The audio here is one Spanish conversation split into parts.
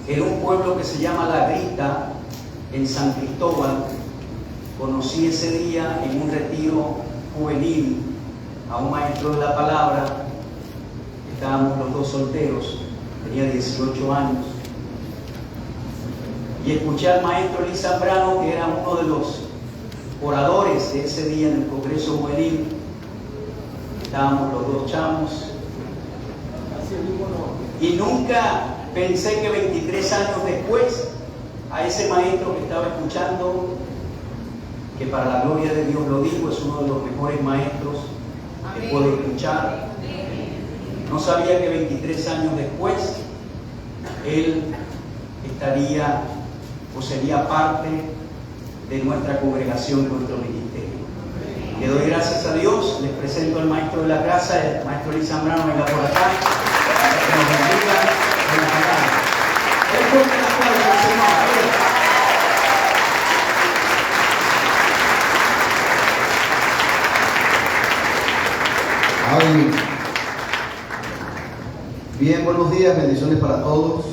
en un pueblo que se llama La Grita, en San Cristóbal. Conocí ese día en un retiro juvenil a un maestro de la palabra. Estábamos los dos solteros, tenía 18 años. Y escuché al maestro Luis Zambrano, que era uno de los oradores de ese día en el Congreso Juvenil. Estábamos los dos chamos. Y nunca pensé que 23 años después, a ese maestro que estaba escuchando, que para la gloria de Dios lo digo, es uno de los mejores maestros que puedo escuchar. No sabía que 23 años después él estaría o sería parte de nuestra congregación, nuestro ministerio. Le doy gracias a Dios. Les presento al maestro de la casa, el maestro Luis Zambrano. Venga por acá, que nos bendiga en la palabra. Es fuerte la palabra del Señor. Amén. Bien, buenos días, bendiciones para todos.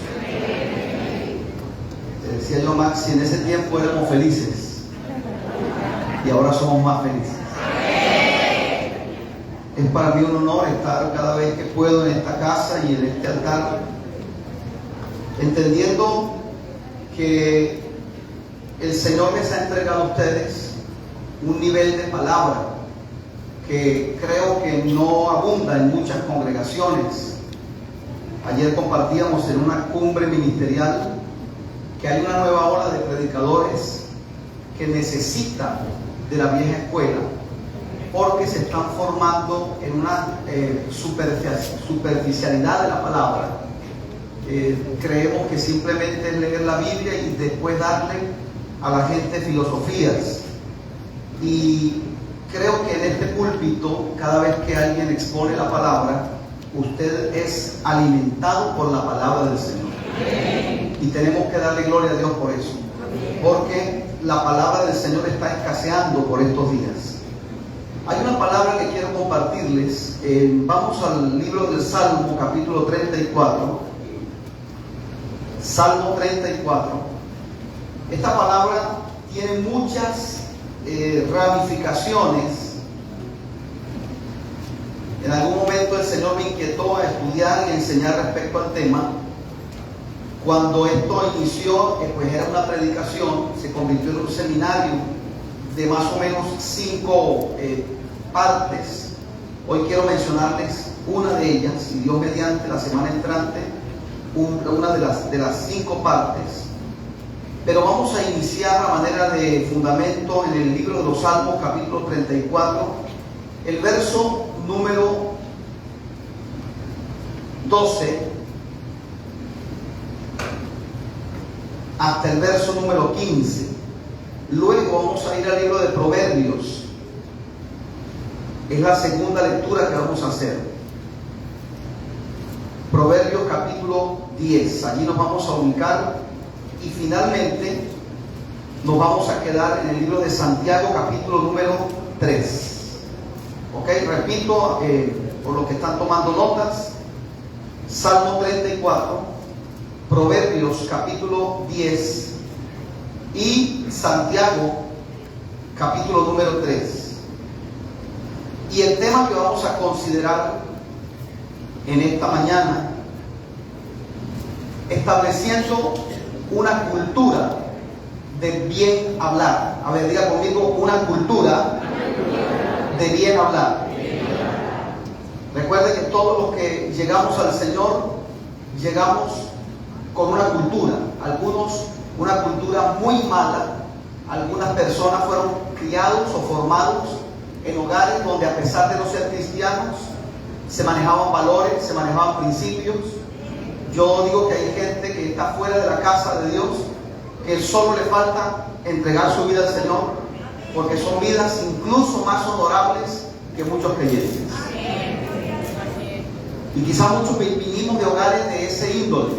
Decía yo, Max, si en ese tiempo éramos felices y ahora somos más felices. Es para mí un honor estar cada vez que puedo en esta casa y en este altar, entendiendo que el Señor les ha entregado a ustedes un nivel de palabra que creo que no abunda en muchas congregaciones. Ayer compartíamos en una cumbre ministerial que hay una nueva ola de predicadores que necesitan de la vieja escuela porque se están formando en una superficialidad de la palabra. Creemos que simplemente es leer la Biblia y después darle a la gente filosofías. Y creo que en este púlpito, cada vez que alguien expone la palabra, usted es alimentado por la palabra del Señor. Y tenemos que darle gloria a Dios por eso, porque la palabra del Señor está escaseando por estos días. Hay una palabra que quiero compartirles. Vamos al libro del Salmo, capítulo 34. Salmo 34. Esta palabra tiene muchas ramificaciones. En algún momento el Señor me inquietó a estudiar y enseñar respecto al tema. Cuando esto inició, pues era una predicación, se convirtió en un seminario de más o menos 5 partes. Hoy quiero mencionarles una de ellas, y Dios mediante la semana entrante, una de las 5 partes. Pero vamos a iniciar a manera de fundamento en el libro de los Salmos, capítulo 34, el verso número 12 hasta el verso número 15. Luego vamos a ir al libro de Proverbios. Es la segunda lectura que vamos a hacer. Proverbios capítulo 10. Allí nos vamos a ubicar. Y finalmente nos vamos a quedar en el libro de Santiago, capítulo número 3. Ok, repito, por los que están tomando notas: Salmo 34, Proverbios capítulo 10 y Santiago capítulo número 3. Y el tema que vamos a considerar en esta mañana, estableciendo una cultura de bien hablar. A ver, diga conmigo: una cultura de bien hablar. Recuerde que todos los que llegamos al Señor llegamos con una cultura. Algunos una cultura muy mala. Algunas personas fueron criados o formados en hogares donde, a pesar de no ser cristianos, se manejaban valores, se manejaban principios. Yo digo que hay gente que está fuera de la casa de Dios, que solo le falta entregar su vida al Señor, porque son vidas incluso más honorables que muchos creyentes. Y quizás muchos vinimos de hogares de ese índole,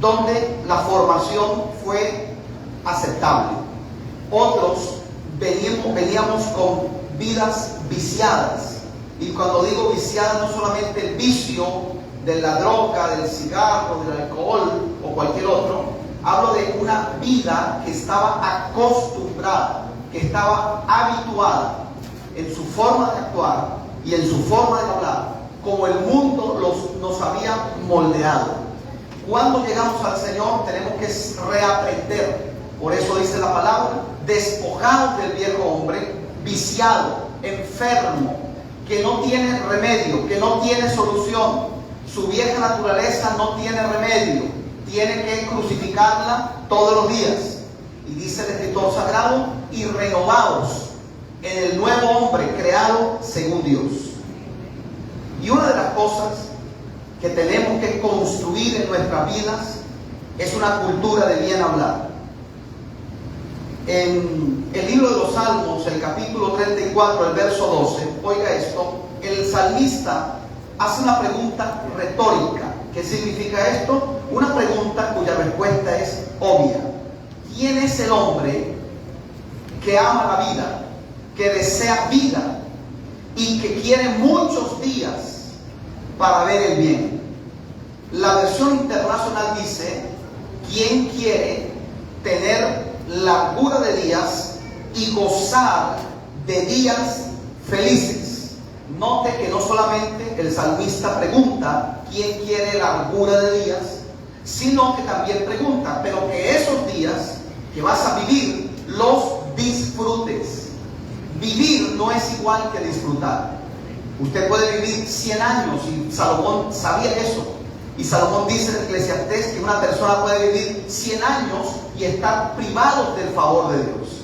donde la formación fue aceptable. Otros veníamos con vidas viciadas. Y cuando digo viciadas, no solamente el vicio de la droga, del cigarro, del alcohol o cualquier otro, hablo de una vida que estaba acostumbrada, que estaba habituada en su forma de actuar y en su forma de hablar, como el mundo nos había moldeado. Cuando llegamos al Señor tenemos que reaprender. Por eso dice la palabra, despojados del viejo hombre, viciado, enfermo, que no tiene remedio, que no tiene solución. Su vieja naturaleza no tiene remedio, tiene que crucificarla todos los días. Y dice el escritor sagrado, y renovados en el nuevo hombre creado según Dios. Y una de las cosas que tenemos que construir en nuestras vidas es una cultura de bien hablar. En el libro de los Salmos, el capítulo 34, el verso 12, oiga esto, el salmista hace una pregunta retórica. ¿Qué significa esto? Una pregunta cuya respuesta es obvia. ¿Quién es el hombre que ama la vida, que desea vida y que quiere muchos días para ver el bien? La versión internacional dice, ¿quién quiere tener largura de días y gozar de días felices? Note que no solamente el salmista pregunta quién quiere largura de días, sino que también pregunta, pero que esos días que vas a vivir los disfrutes. Vivir no es igual que disfrutar. Usted puede vivir 100 años y Salomón sabía eso. Y Salomón dice en Eclesiastés que una persona puede vivir 100 años y estar privado del favor de Dios.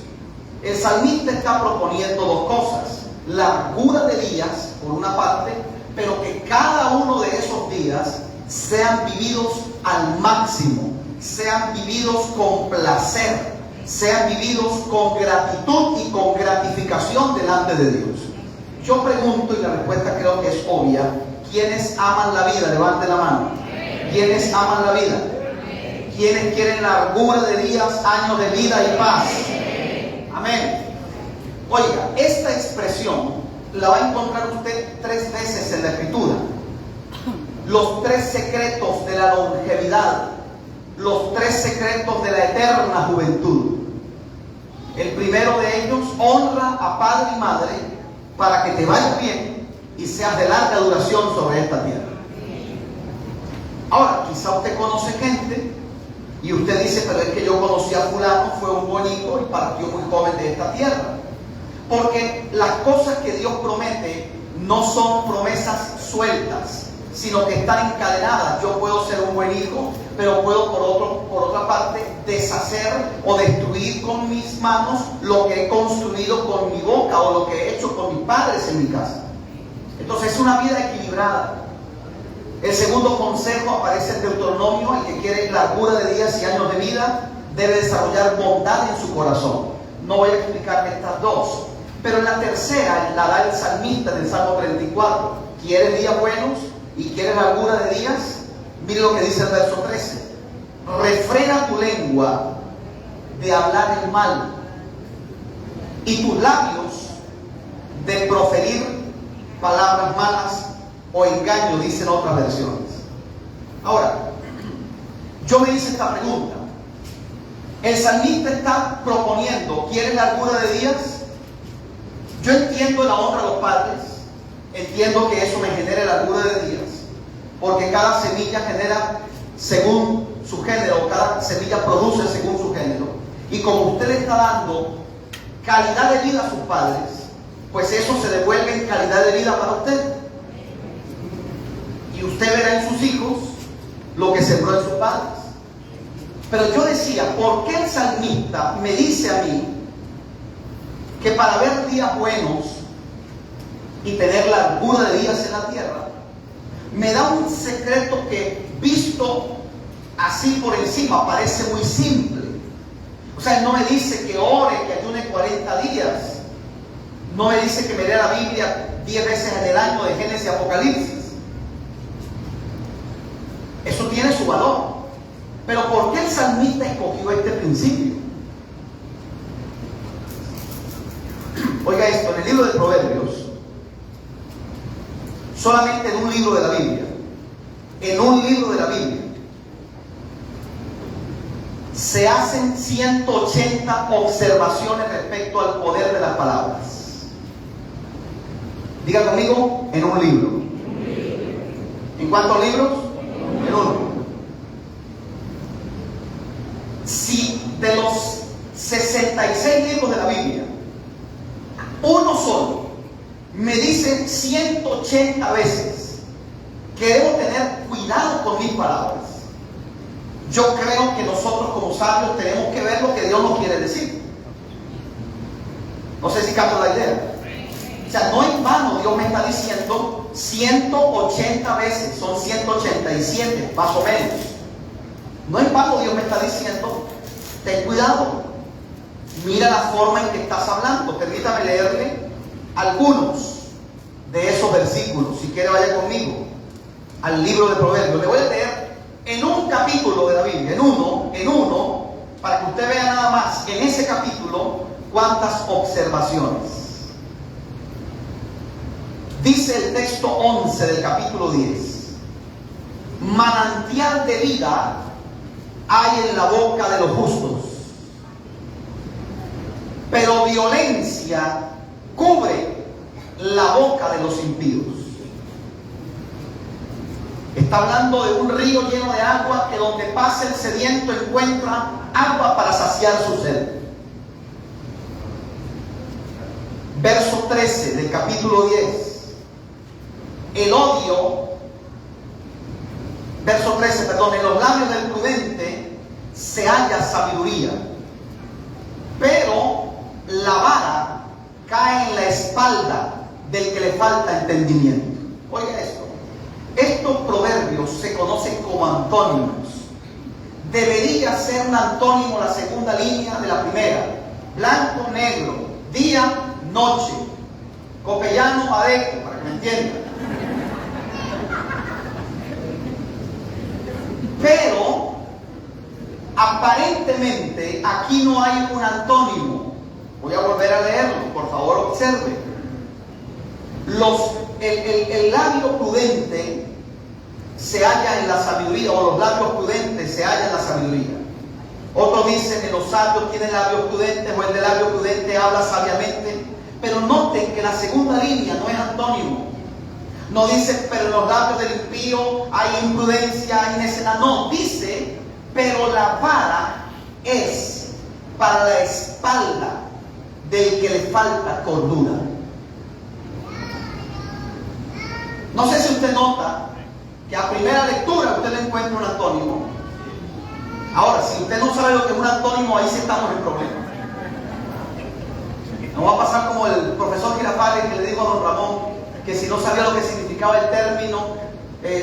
El salmista está proponiendo dos cosas: largura de días, por una parte, pero que cada uno de esos días sean vividos al máximo, sean vividos con placer, sean vividos con gratitud y con gratificación delante de Dios. Yo pregunto, y la respuesta creo que es obvia, ¿quiénes aman la vida? Levanten la mano. ¿Quiénes aman la vida? ¿Quiénes quieren largura de días, años de vida y paz? Amén. Oiga, esta expresión la va a encontrar usted 3 veces en la Escritura. Los 3 secretos de la longevidad, los 3 secretos de la eterna juventud. El primero de ellos, honra a padre y madre para que te vaya bien y seas de larga duración sobre esta tierra. Ahora, quizá usted conoce gente y usted dice, pero es que yo conocí a fulano, fue un buen hijo y partió muy joven de esta tierra. Porque las cosas que Dios promete no son promesas sueltas, sino que están encadenadas. Yo puedo ser un buen hijo, pero puedo por otra parte deshacer o destruir con mis manos lo que he construido con mi boca o lo que he hecho con mis padres en mi casa. Entonces es una vida equilibrada. El segundo consejo aparece en Deuteronomio: el que quiere largura de días y años de vida debe desarrollar bondad en su corazón. No voy a explicar estas dos, pero en la tercera la da el salmista en el Salmo 34. ¿Quieres días buenos y quieres largura de días? Mire lo que dice el verso 13: refrena tu lengua de hablar el mal y tus labios de proferir palabras malas o engaño, dicen otras versiones. Ahora, yo me hice esta pregunta. El salmista está proponiendo, ¿quieres largura de días? Yo entiendo la honra a los padres, entiendo que eso me genere largura de días, porque cada semilla genera según su género, cada semilla produce según su género. Y como usted le está dando calidad de vida a sus padres, pues eso se devuelve en calidad de vida para usted. Y usted verá en sus hijos lo que sembró en sus padres. Pero yo decía, ¿por qué el salmista me dice a mí que para ver días buenos y tener largura de días en la tierra, me da un secreto que visto así por encima parece muy simple? O sea, él no me dice que ore, que ayune 40 días. No me dice que me lea la Biblia 10 veces en el año de Génesis y Apocalipsis. Eso tiene su valor. Pero ¿por qué el salmista escogió este principio? Oiga esto, en el libro de Proverbios, solamente en un libro de la Biblia, se hacen 180 observaciones respecto al poder de las palabras. Diga conmigo, en un libro. ¿En cuántos libros? En uno. Si de los 66 libros de la Biblia, uno solo me dice 180 veces que debo tener cuidado con mis palabras, yo creo que nosotros como sabios tenemos que ver lo que Dios nos quiere decir. No sé si capto la idea. O sea, no en vano Dios me está diciendo 180 veces, son 187 más o menos. No en vano Dios me está diciendo, ten cuidado, mira la forma en que estás hablando. Permítame leerle algunos de esos versículos. Si quiere, vaya conmigo al libro de Proverbios. Le voy a leer en un capítulo de la Biblia, en uno, para que usted vea nada más en ese capítulo cuántas observaciones. Dice el texto 11 del capítulo 10: manantial de vida hay en la boca de los justos, pero violencia cubre la boca de los impíos. Está hablando de un río lleno de agua, que donde pasa el sediento encuentra agua para saciar su sed. Verso 13 del capítulo 10. El odio, verso 13, perdón, en los labios del prudente se halla sabiduría, pero la vara cae en la espalda del que le falta entendimiento. Oiga esto. Estos proverbios se conocen como antónimos. Debería ser un antónimo la segunda línea de la primera. Blanco, negro, día, noche, copellano, adeco, para que me entiendan. Pero aparentemente aquí no hay un antónimo. Voy a volver a leerlo, por favor observe. El labio prudente se halla en la sabiduría, o los labios prudentes se hallan en la sabiduría. Otros dicen que los sabios tienen labios prudentes, o el de labio prudente habla sabiamente. Pero noten que la segunda línea no es antónimo. No dice, pero en los labios del impío hay imprudencia, hay necedad. No, dice, pero la vara es para la espalda del que le falta cordura. No sé si usted nota que a primera lectura usted le encuentra un antónimo. Ahora, si usted no sabe lo que es un antónimo, ahí sí estamos en problema. No va a pasar como el profesor Girafales, que le dijo a don Ramón que si no sabía lo que significaba el término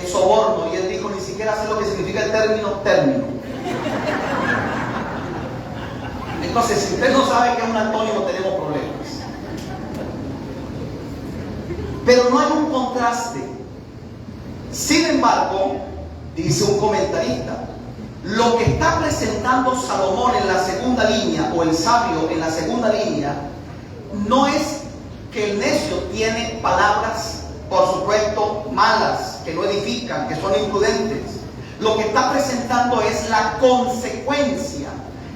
soborno, y él dijo, ni siquiera sé lo que significa el término término. Entonces, si usted no sabe qué es un antónimo, tenemos problemas. Pero no hay un contraste. Sin embargo, dice un comentarista, lo que está presentando Salomón en la segunda línea, o el sabio en la segunda línea, no es que el necio tiene palabras, por supuesto, malas, que no edifican, que son imprudentes. Lo que está presentando es la consecuencia.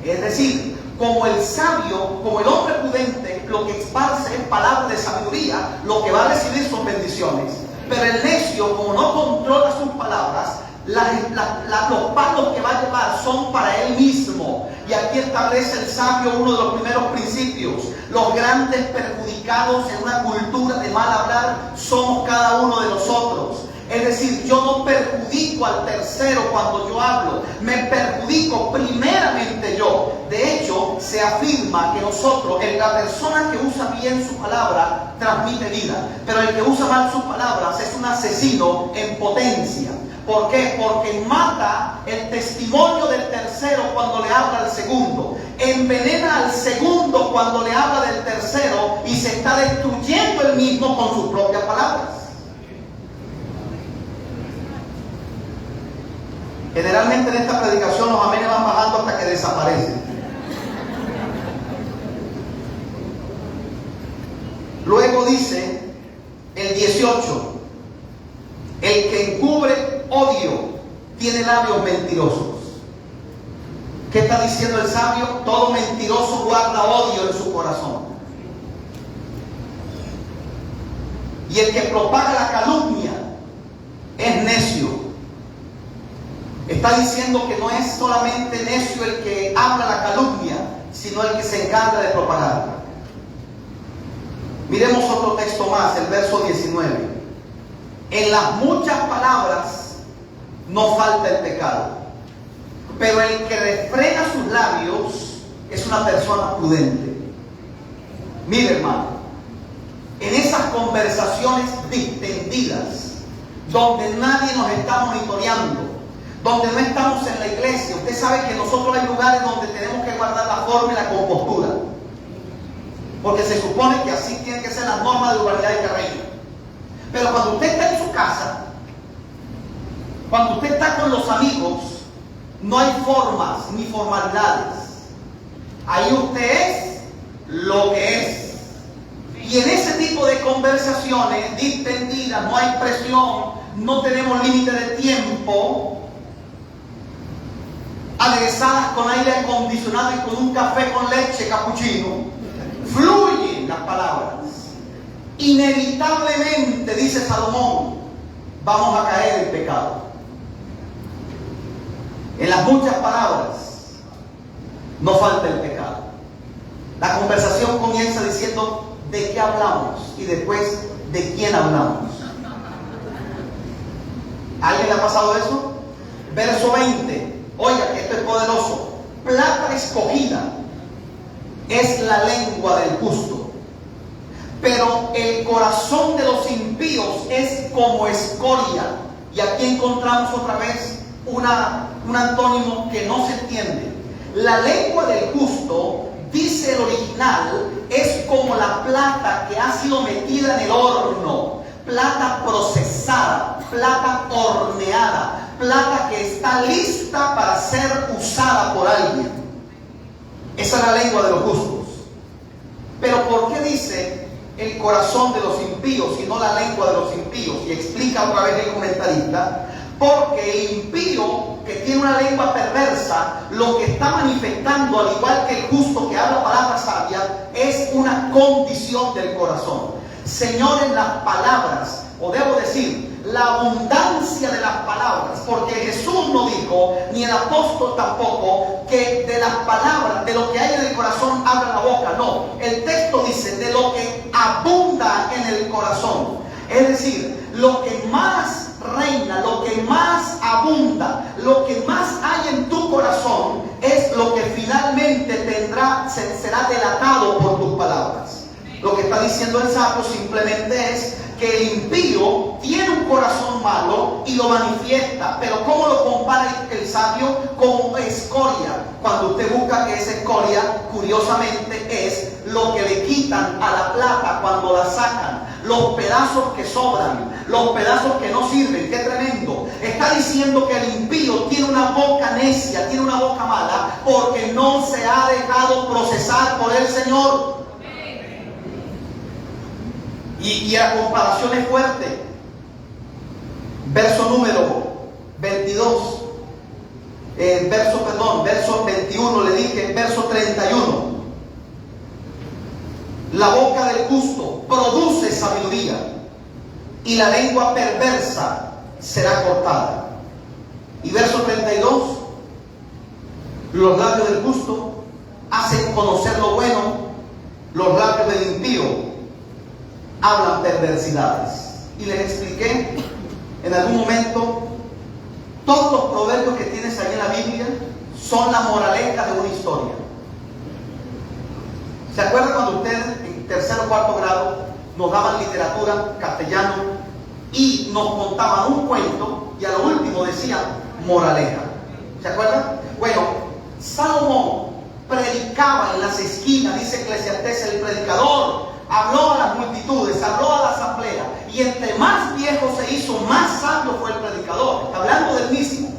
Es decir, como el sabio, como el hombre prudente, lo que esparce es palabras de sabiduría, lo que va a recibir son bendiciones. Pero el necio, como no controla sus palabras, los palos que va a llevar son para él mismo. Y aquí establece el sabio uno de los primeros principios. Los grandes perjudicados en una cultura de mal hablar somos cada uno de nosotros. Es decir, yo no perjudico al tercero cuando yo hablo, me perjudico primeramente yo. De hecho, se afirma que nosotros, la persona que usa bien su palabra, transmite vida. Pero el que usa mal sus palabras es un asesino en potencia. ¿Por qué? Porque mata el testimonio del tercero cuando le habla al segundo. Envenena al segundo cuando le habla del tercero y se está destruyendo él mismo con sus propias palabras. Generalmente en esta predicación los amenes van bajando hasta que desaparecen. Luego dice el 18, el que encubre odio tiene labios mentirosos. ¿Qué está diciendo el sabio? Todo mentiroso guarda odio en su corazón. Y el que propaga la calumnia es necio. Está diciendo que no es solamente necio el que habla la calumnia, sino el que se encarga de propagarla. Miremos otro texto más, el verso 19. En las muchas palabras no falta el pecado, pero el que refrena sus labios es una persona prudente. Mire, hermano, en esas conversaciones distendidas, donde nadie nos está monitoreando, donde no estamos en la iglesia, usted sabe que nosotros hay lugares donde tenemos que guardar la forma y la compostura, porque se supone que así tienen que ser las normas de urbanidad y que reina. Pero cuando usted está en su casa, cuando usted está con los amigos, no hay formas ni formalidades. Ahí usted es lo que es. Y en ese tipo de conversaciones distendidas, no hay presión, no tenemos límite de tiempo, aderezadas con aire acondicionado y con un café con leche capuchino, fluyen las palabras. Inevitablemente, dice Salomón, vamos a caer en pecado. En las muchas palabras no falta el pecado. La conversación comienza diciendo de qué hablamos y después de quién hablamos. ¿A alguien le ha pasado eso? Verso 20. Oiga, que esto es poderoso. Plata escogida es la lengua del justo, pero el corazón de los impíos es como escoria. Y aquí encontramos otra vez un antónimo que no se entiende. La lengua del justo, dice el original, es como la plata que ha sido metida en el horno, plata procesada, plata horneada, plata que está lista para ser usada por alguien. Esa es la lengua de los justos. Pero ¿por qué dice el corazón de los impíos y no la lengua de los impíos? Y explica otra vez el comentarista. Porque el impío que tiene una lengua perversa, lo que está manifestando, al igual que el justo que habla palabras sabias, es una condición del corazón. Señores, las palabras, o debo decir, la abundancia de las palabras, porque Jesús no dijo, ni el apóstol tampoco, que de las palabras, de lo que hay en el corazón, habla la boca. No, el texto dice, de lo que abunda en el corazón. Es decir, lo que más reina, lo que más abunda, lo que más hay en tu corazón es lo que finalmente será delatado por tus palabras. Lo que está diciendo el sabio simplemente es que el impío tiene un corazón malo y lo manifiesta. Pero ¿cómo lo compara el sabio? Con escoria. Cuando usted busca que esa escoria, curiosamente, es lo que le quitan a la plata cuando la sacan, los pedazos que sobran, los pedazos que no sirven. ¡Qué tremendo! Está diciendo que el impío tiene una boca necia, tiene una boca mala, porque no se ha dejado procesar por el Señor. Y la comparación es fuerte. Verso número 22. Verso 21 le dije, verso 31. La boca del justo produce sabiduría, y la lengua perversa será cortada. Y verso 32. Los labios del justo hacen conocer lo bueno, los labios del impío hablan perversidades. Y les expliqué en algún momento, todos los proverbios que tienes ahí en la Biblia son la moraleja de una historia. ¿Se acuerdan cuando ustedes en tercer o cuarto grado nos daban literatura, castellano, y nos contaban un cuento y a lo último decían moraleja? ¿Se acuerdan? Bueno, Salomón predicaba en las esquinas, dice Eclesiastés, el predicador habló a las multitudes, habló a la asamblea, y entre más viejo se hizo, más sabio fue el predicador. Está hablando del mismo.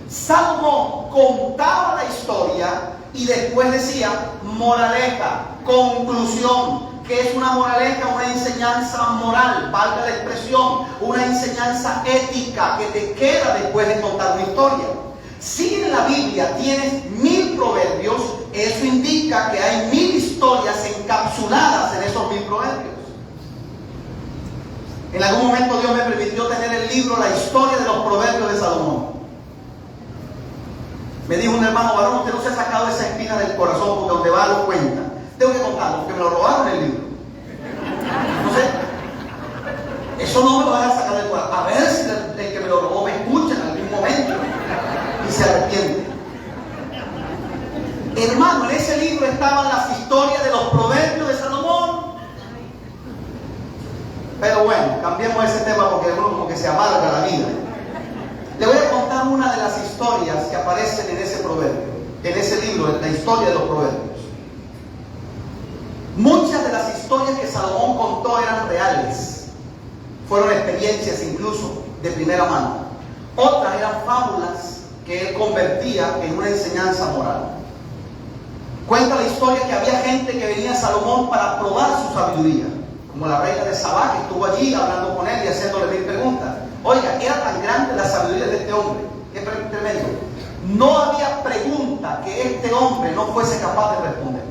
Salomón contaba la historia y después decía moraleja, conclusión. ¿Qué es una moraleja? Una enseñanza moral, valga la expresión, una enseñanza ética que te queda después de contar una historia. Si en la Biblia tienes 1000 eso indica que hay 1000 historias encapsuladas en esos 1000 proverbios. En algún momento Dios me permitió tener el libro La historia de los proverbios de Salomón. Me dijo un hermano: varón, usted no se ha sacado esa espina del corazón, porque donde va lo cuenta. Tengo que contarlo, porque me lo robaron el libro. Entonces, eso no me lo van a sacar del corazón. A ver si el que me lo robó me escucha en algún momento y se arrepiente. Hermano, en ese libro estaban las historias de los proverbios de Salomón. Pero bueno, cambiemos ese tema porque uno como que se amarga la vida. Le voy a contar una de las historias que aparecen en ese proverbio, en ese libro, la historia de los proverbios. Muchas de las historias que Salomón contó eran reales, fueron experiencias incluso de primera mano. Otras eran fábulas que él convertía en una enseñanza moral. Cuenta la historia que había gente que venía a Salomón para probar su sabiduría, como la reina de Sabá, que estuvo allí hablando con él y haciéndole 1000 preguntas. Oiga, era tan grande la sabiduría de este hombre, qué tremendo. No había pregunta que este hombre no fuese capaz de responder.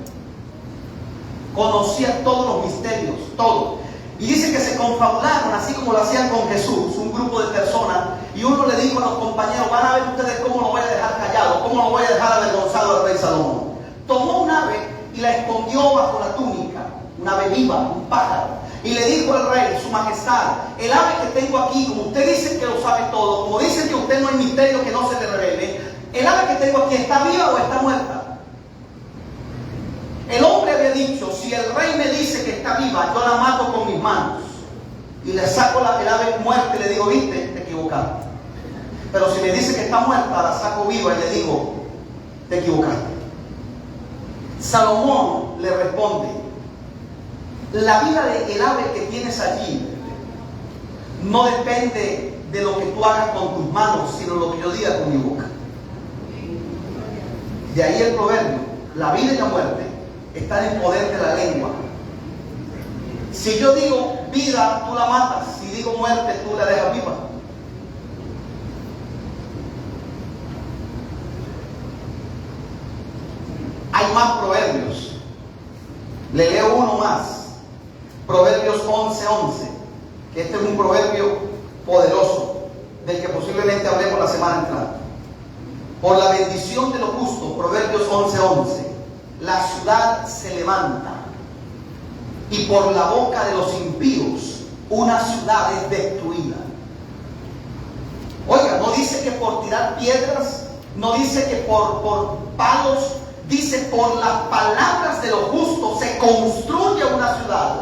Conocía todos los misterios, todo. Y dice que se confabularon, así como lo hacían con Jesús, un grupo de personas, y uno le dijo a los compañeros: van a ver ustedes cómo lo voy a dejar callado, cómo lo voy a dejar avergonzado al rey Salomón. Tomó un ave y la escondió bajo la túnica, un ave viva, un pájaro. Y le dijo al rey: su majestad, el ave que tengo aquí, como usted dice que lo sabe todo, como dicen que usted no hay misterio que no se le revele, el ave que tengo aquí, ¿está viva o está muerta? El hombre había dicho: si el rey me dice que está viva, yo la mato con mis manos. Y le saco el ave muerta y le digo: viste, te equivocaste. Pero si me dice que está muerta, la saco viva y le digo: te equivocaste. Salomón le responde: la vida del ave que tienes allí no depende de lo que tú hagas con tus manos, sino lo que yo diga con mi boca. De ahí el proverbio: la vida y la muerte están en poder de la lengua. Si yo digo vida, tú la matas. Si digo muerte, tú la dejas viva. Hay más proverbios. Le leo uno más. Proverbios 11:11, que este es un proverbio poderoso, del que posiblemente hablemos la semana entrante. Por la bendición de los justos, Proverbios 11:11, la ciudad se levanta, y por la boca de los impíos una ciudad es destruida. Oiga, no dice que por tirar piedras, no dice que por palos, dice: por las palabras de los justos se construye una ciudad,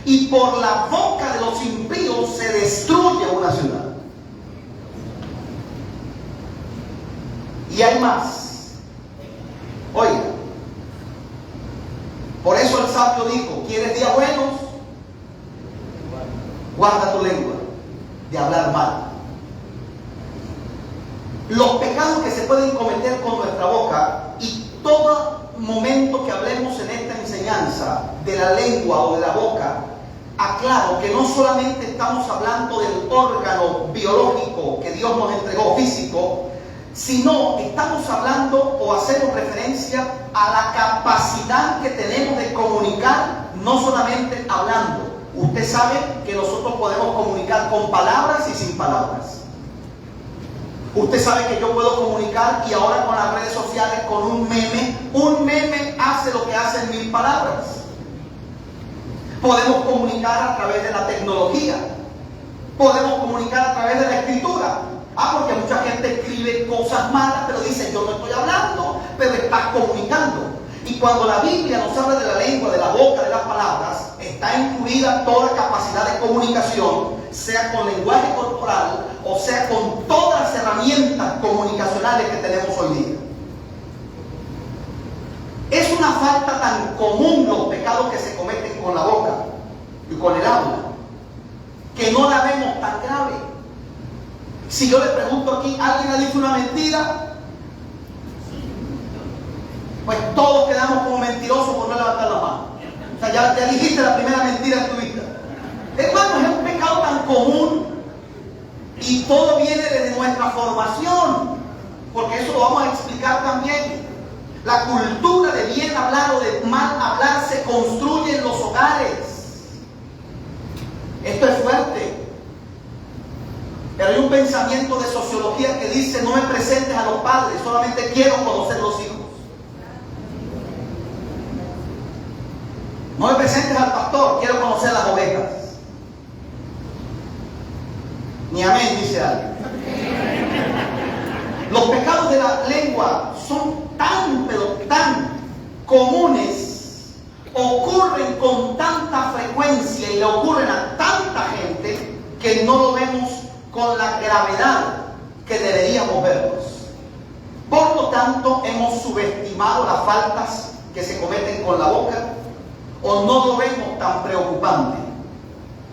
y por la boca de los impíos se destruye una ciudad. Y hay más. Oiga, por eso el sabio dijo: ¿quieres días buenos? Guarda tu lengua de hablar mal. Los pecados que se pueden cometer con nuestra boca, y todo momento que hablemos en esta enseñanza de la lengua o de la boca, aclaro que no solamente estamos hablando del órgano biológico que Dios nos entregó, físico, sino estamos hablando o hacemos referencia a la capacidad que tenemos de comunicar, no solamente hablando. Usted sabe que nosotros podemos comunicar con palabras y sin palabras. Usted sabe que yo puedo comunicar, y ahora con las redes sociales, con un meme hace lo que hacen 1000 palabras. Podemos comunicar a través de la tecnología, podemos comunicar a través de la escritura. Porque mucha gente escribe cosas malas, pero dice: yo no estoy hablando, pero estás comunicando. Y cuando la Biblia nos habla de la lengua, de la boca, de las palabras, está incluida toda capacidad de comunicación, sea con lenguaje corporal o sea con todas las herramientas comunicacionales que tenemos hoy día. Es una falta tan común los pecados que se cometen con la boca y con el habla, que no la vemos tan grave. Si yo le pregunto aquí: ¿alguien ha dicho una mentira? Pues todos quedamos como mentirosos por no levantar la mano. O sea, ya dijiste la primera mentira en tu vida. Hermano, es un pecado tan común, y todo viene desde nuestra formación, porque eso lo vamos a explicar también. La cultura bien hablar o de mal hablar se construye en los hogares. Esto es fuerte. Pero hay un pensamiento de sociología que dice: no me presentes a los padres, solamente quiero conocer los hijos. No me presentes al pastor, quiero conocer las ovejas. Ni amén, dice alguien. Los pecados de la lengua son tan, pero tan comunes, ocurren con tanta frecuencia y le ocurren a tanta gente que no lo vemos con la gravedad que deberíamos verlos. Por lo tanto, hemos subestimado las faltas que se cometen con la boca, o no lo vemos tan preocupante.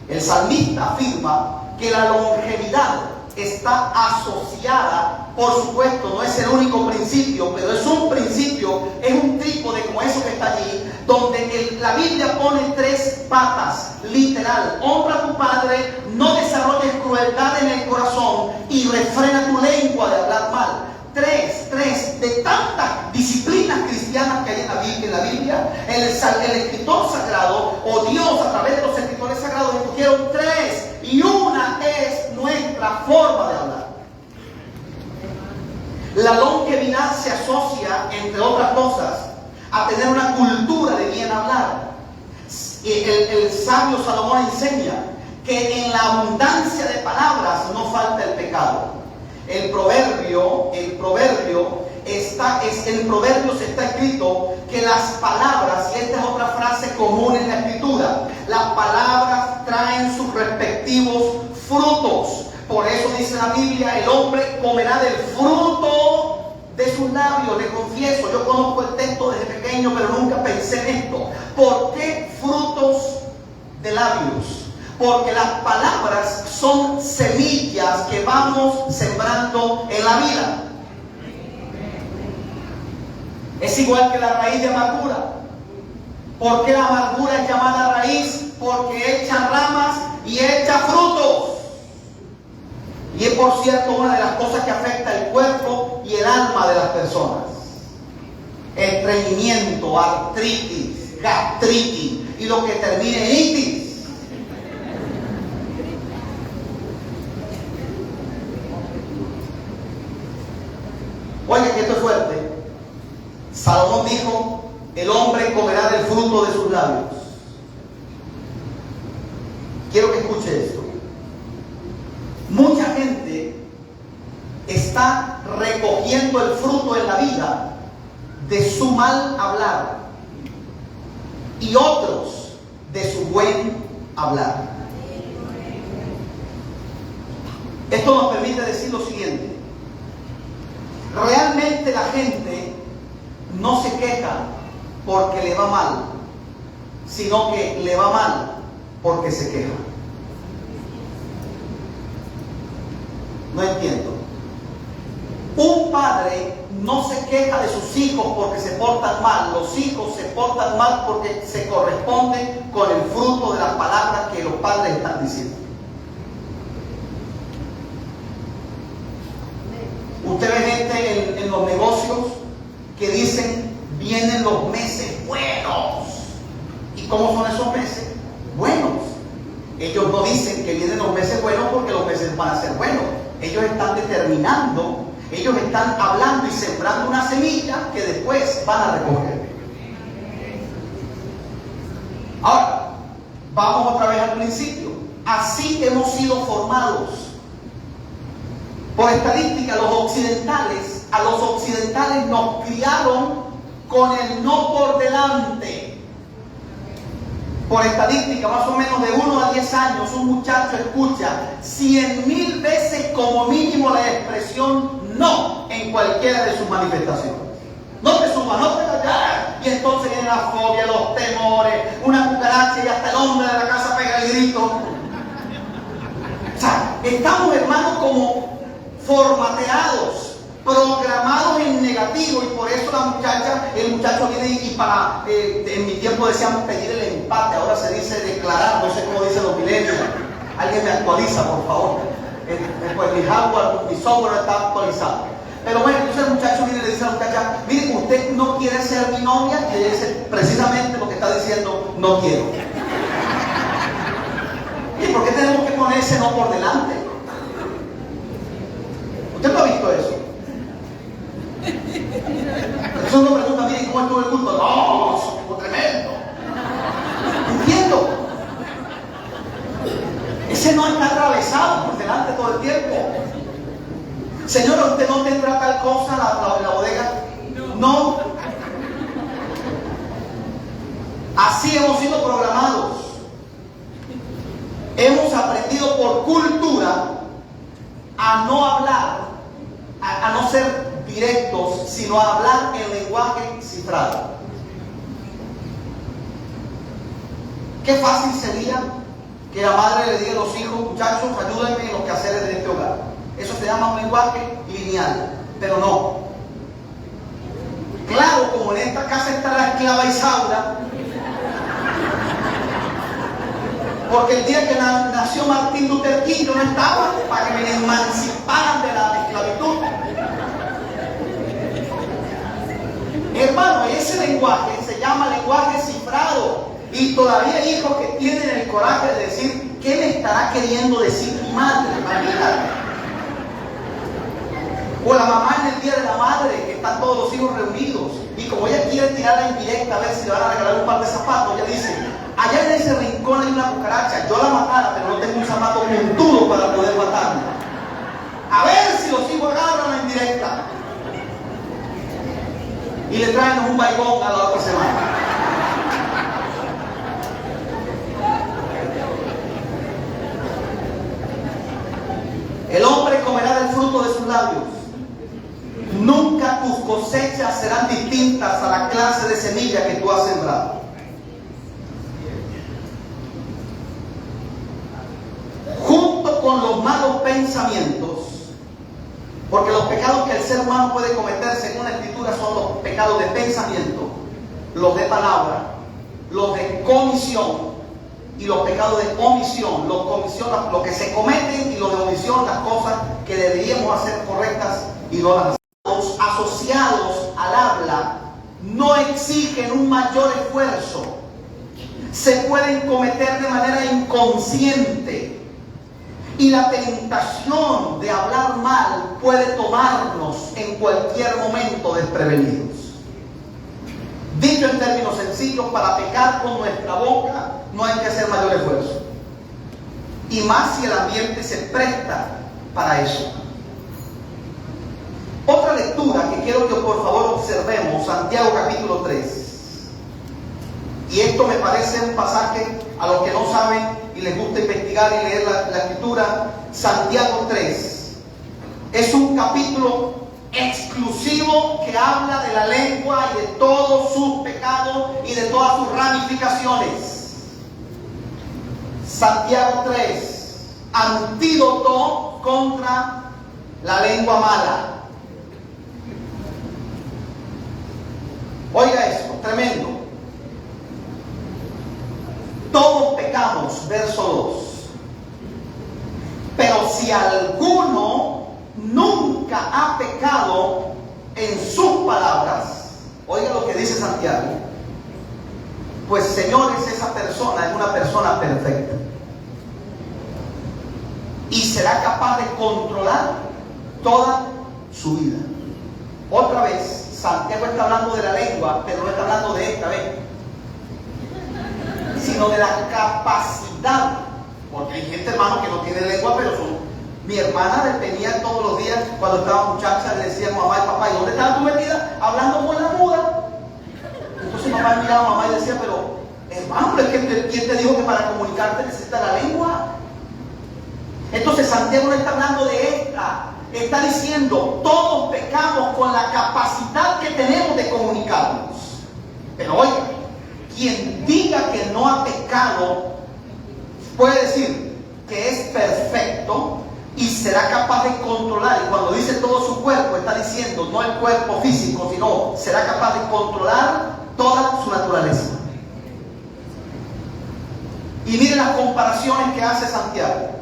El salmista afirma que la longevidad está asociada, por supuesto, no es el único principio, pero es un principio, es un trípode como eso que está allí, donde la Biblia pone 3 patas, literal: honra a tu padre, no desarrolles crueldad en el corazón y refrena tu lengua de hablar mal. Tres de tantas disciplinas cristianas que hay en la Biblia, el escritor sagrado, o Dios a través de los escritores sagrados, escogieron 3, y una es nuestra forma de hablar. La longevidad se asocia, entre otras cosas, a tener una cultura de bien hablar. El sabio Salomón enseña que en la abundancia de palabras no falta el pecado. En Proverbios está escrito que las palabras, y esta es otra frase común en la escritura, las palabras traen sus respectivos frutos. Por eso dice la Biblia: el hombre comerá del fruto de sus labios. Le confieso, yo conozco el texto desde pequeño, pero nunca pensé en esto. ¿Por qué frutos de labios? Porque las palabras son semillas que vamos sembrando en la vida. Es igual que la raíz de amargura. ¿Por qué la amargura es llamada raíz? Porque echa ramas y echa frutos. Y es, por cierto, una de las cosas que afecta el cuerpo y el alma de las personas. Estreñimiento, artritis, gastritis y lo que termine en itis. Oye, que esto es fuerte. Salomón dijo: el hombre comerá del fruto de sus labios. Quiero que escuche esto. Mucha gente está recogiendo el fruto en la vida de su mal hablar, y otros de su buen hablar. Esto nos permite decir lo siguiente: realmente la gente no se queja porque le va mal, sino que le va mal porque se queja. No entiendo. Un padre no se queja de sus hijos porque se portan mal. Los hijos se portan mal porque se corresponden con el fruto de las palabras que los padres están diciendo. Usted ve gente en los negocios que dicen: vienen los meses buenos. ¿Y cómo son esos meses buenos? Ellos no dicen que vienen los meses buenos porque los meses van a ser buenos. Ellos están determinando, ellos están hablando y sembrando una semilla que después van a recoger. Ahora, vamos otra vez al principio. Así hemos sido formados. Por estadística, a los occidentales nos criaron con el no por delante. Por estadística, más o menos de 1 a 10 años, un muchacho escucha 100,000 veces como mínimo la expresión no en cualquiera de sus manifestaciones. No te subas, no te vayas. Y entonces viene la fobia, los temores, una cucaracha, y hasta el hombre de la casa pega el grito. O sea, estamos, hermanos, como formateados, programados en negativo, y por eso el muchacho viene y para, en mi tiempo decíamos pedir el empate, ahora se dice declarar, no sé cómo dicen los milenios. Alguien me actualiza, por favor. Pues mi hardware, mi software está actualizado. Pero bueno, entonces el muchacho viene y le dice a la muchacha: mire, usted no quiere ser mi novia, y ella dice precisamente lo que está diciendo, no quiero. ¿Y por qué tenemos que poner ese no por delante? ¿Usted no ha visto eso? Entonces uno pregunta, miren, ¿cómo estuvo el culto? No, eso estuvo tremendo. Entiendo. Ese no está atravesado por delante todo el tiempo. Señora, ¿usted no tendrá tal cosa en la bodega? No. Así hemos sido programados. Hemos aprendido por cultura a no hablar, a no ser directos, sino a hablar en lenguaje cifrado. Qué fácil sería que la madre le diga a los hijos, muchachos, ayúdenme en los quehaceres de este hogar. Eso se llama un lenguaje lineal, pero no. Claro, como en esta casa está la esclava Isaura, porque el día que nació Martín Luther King yo no estaba para que me emanciparan de la esclavitud. Hermano, ese lenguaje se llama lenguaje cifrado. Y todavía hay hijos que tienen el coraje de decir, ¿qué me estará queriendo decir mi madre? Imagínate. O la mamá en el día de la madre, que están todos los hijos reunidos, y como ella quiere tirar la indirecta a ver si le van a regalar un par de zapatos, ella dice, allá en ese rincón hay una cucaracha, yo la matara, pero no tengo un zapato puntudo para poder matarla. A ver si los hijos agarran la indirecta. Y le traen un baigón a la otra semana. El hombre comerá del fruto de sus labios. Nunca tus cosechas serán distintas a la clase de semilla que tú has sembrado. Junto con los malos pensamientos, porque los pecados que el ser humano puede cometer según la Escritura son los pecados de pensamiento, los de palabra, los de comisión y los pecados de omisión. Lo que se cometen, y los de omisión, las cosas que deberíamos hacer correctas y no las hacemos. Los asociados al habla no exigen un mayor esfuerzo. Se pueden cometer de manera inconsciente. Y la tentación de hablar mal puede tomarnos en cualquier momento desprevenidos. Dicho en términos sencillos, para pecar con nuestra boca no hay que hacer mayor esfuerzo. Y más si el ambiente se presta para eso. Otra lectura que quiero que por favor observemos, Santiago capítulo 3. Y esto me parece un pasaje a los que no saben y les gusta investigar y leer la Escritura. Santiago 3 es un capítulo exclusivo que habla de la lengua y de todos sus pecados y de todas sus ramificaciones. Santiago 3, antídoto contra la lengua mala. Oiga esto, tremendo. Todos pecamos, verso 2. Pero si alguno nunca ha pecado en sus palabras, oiga lo que dice Santiago, pues señores, esa persona es una persona perfecta y será capaz de controlar toda su vida. Otra vez, Santiago está hablando de la lengua, pero no está hablando de esta vez, sino de la capacidad. Porque hay gente, hermano, que no tiene lengua, pero son. Mi hermana venía todos los días, cuando estaba muchacha, le decía a mamá y papá, ¿y dónde estabas tú metida? Hablando con la muda. Entonces mamá miraba a mamá y decía, pero hermano, ¿pero es que quién te dijo que para comunicarte necesitas la lengua? Entonces Santiago no está hablando de esta. Está diciendo, todos pecamos con la capacidad que tenemos de comunicarnos. Pero oiga, quien diga que no ha pecado puede decir que es perfecto y será capaz de controlar. Y cuando dice todo su cuerpo, está diciendo no el cuerpo físico, sino será capaz de controlar toda su naturaleza. Y miren las comparaciones que hace Santiago.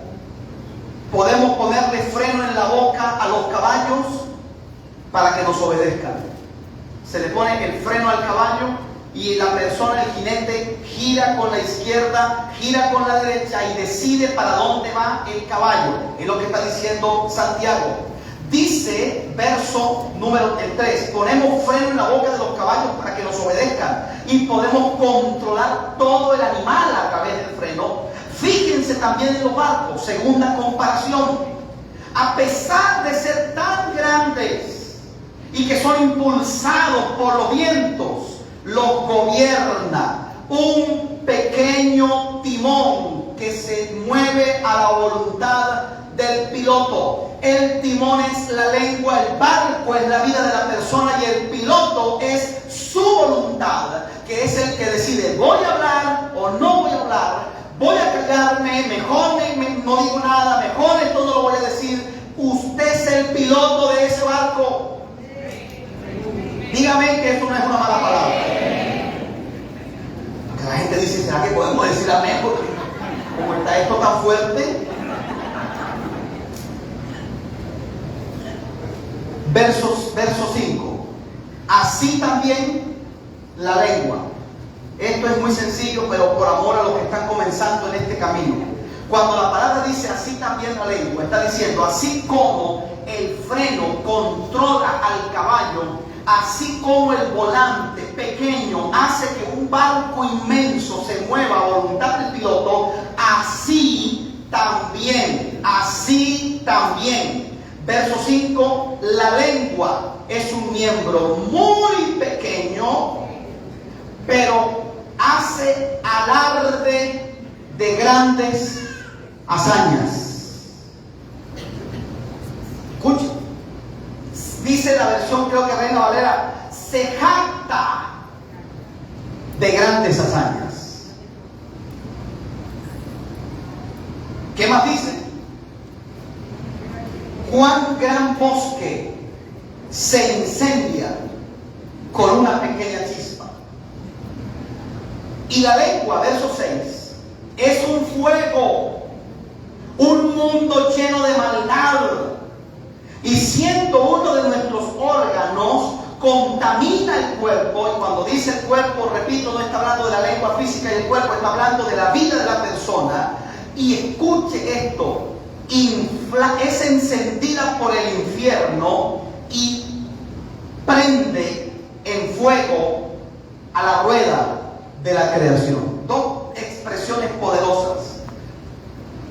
Podemos ponerle freno en la boca a los caballos para que nos obedezcan. se le pone el freno al caballo y la persona, el jinete, gira con la izquierda, gira con la derecha y decide para dónde va el caballo. Es lo que está diciendo Santiago. Dice, verso número 3, ponemos freno en la boca de los caballos para que nos obedezcan y podemos controlar todo el animal a través del freno. Fíjense también en los barcos, segunda comparación. A pesar de ser tan grandes y que son impulsados por los vientos, los gobierna un pequeño timón que se mueve a la voluntad del piloto. El timón es la lengua, el barco es la vida de la persona y el piloto es su voluntad, que es el que decide, voy a hablar o no voy a hablar, voy a callarme, mejor no digo nada, mejor esto no lo voy a decir. Usted es el piloto de ese barco. Dígame que esto no es una mala palabra. Porque la gente dice, ¿será que podemos decir amén? Porque como está esto tan fuerte. Verso 5. Así también la lengua. Esto es muy sencillo, pero por amor a los que están comenzando en este camino. Cuando la palabra dice así también la lengua, está diciendo así como el freno controla al caballo, así como el volante pequeño hace que un barco inmenso se mueva a voluntad del piloto, así también. Verso 5, la lengua es un miembro muy pequeño, pero hace alarde de grandes hazañas. Escucha, dice la versión, creo que Reina Valera, se jacta de grandes hazañas. ¿Qué más dice? Cuán gran bosque se incendia con una pequeña chispa. Y la lengua, verso 6, es un fuego, un mundo lleno de maldad. Y siendo uno de nuestros órganos, contamina el cuerpo. Y cuando dice el cuerpo, repito, no está hablando de la lengua física y el cuerpo, está hablando de la vida de la persona. Y escuche esto, es encendida por el infierno y prende en fuego a la rueda de la creación. Dos expresiones poderosas.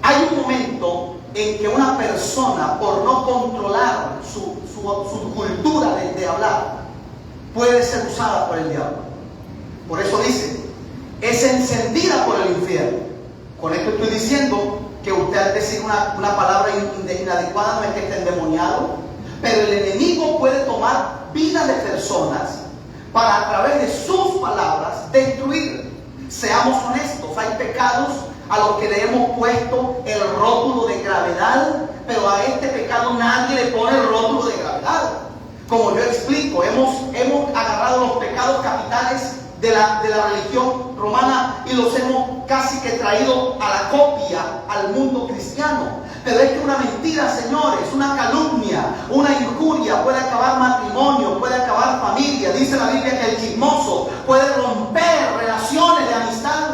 Hay un momento en que una persona, por no controlar su cultura de hablar, puede ser usada por el diablo. Por eso dice, es encendida por el infierno. Con esto estoy diciendo que usted al decir una palabra inadecuada no es que esté endemoniado, pero el enemigo puede tomar vidas de personas para a través de sus palabras destruir. Seamos honestos, hay pecados a los que le hemos puesto el rótulo de gravedad, pero a este pecado nadie le pone el rótulo de gravedad. Como yo explico, hemos agarrado los pecados capitales de la religión romana y los hemos casi que traído a la copia al mundo cristiano. Pero es que una mentira, señores, una calumnia, una injuria puede acabar matrimonio, puede acabar familia. Dice la Biblia que el chismoso puede romper relaciones de amistad.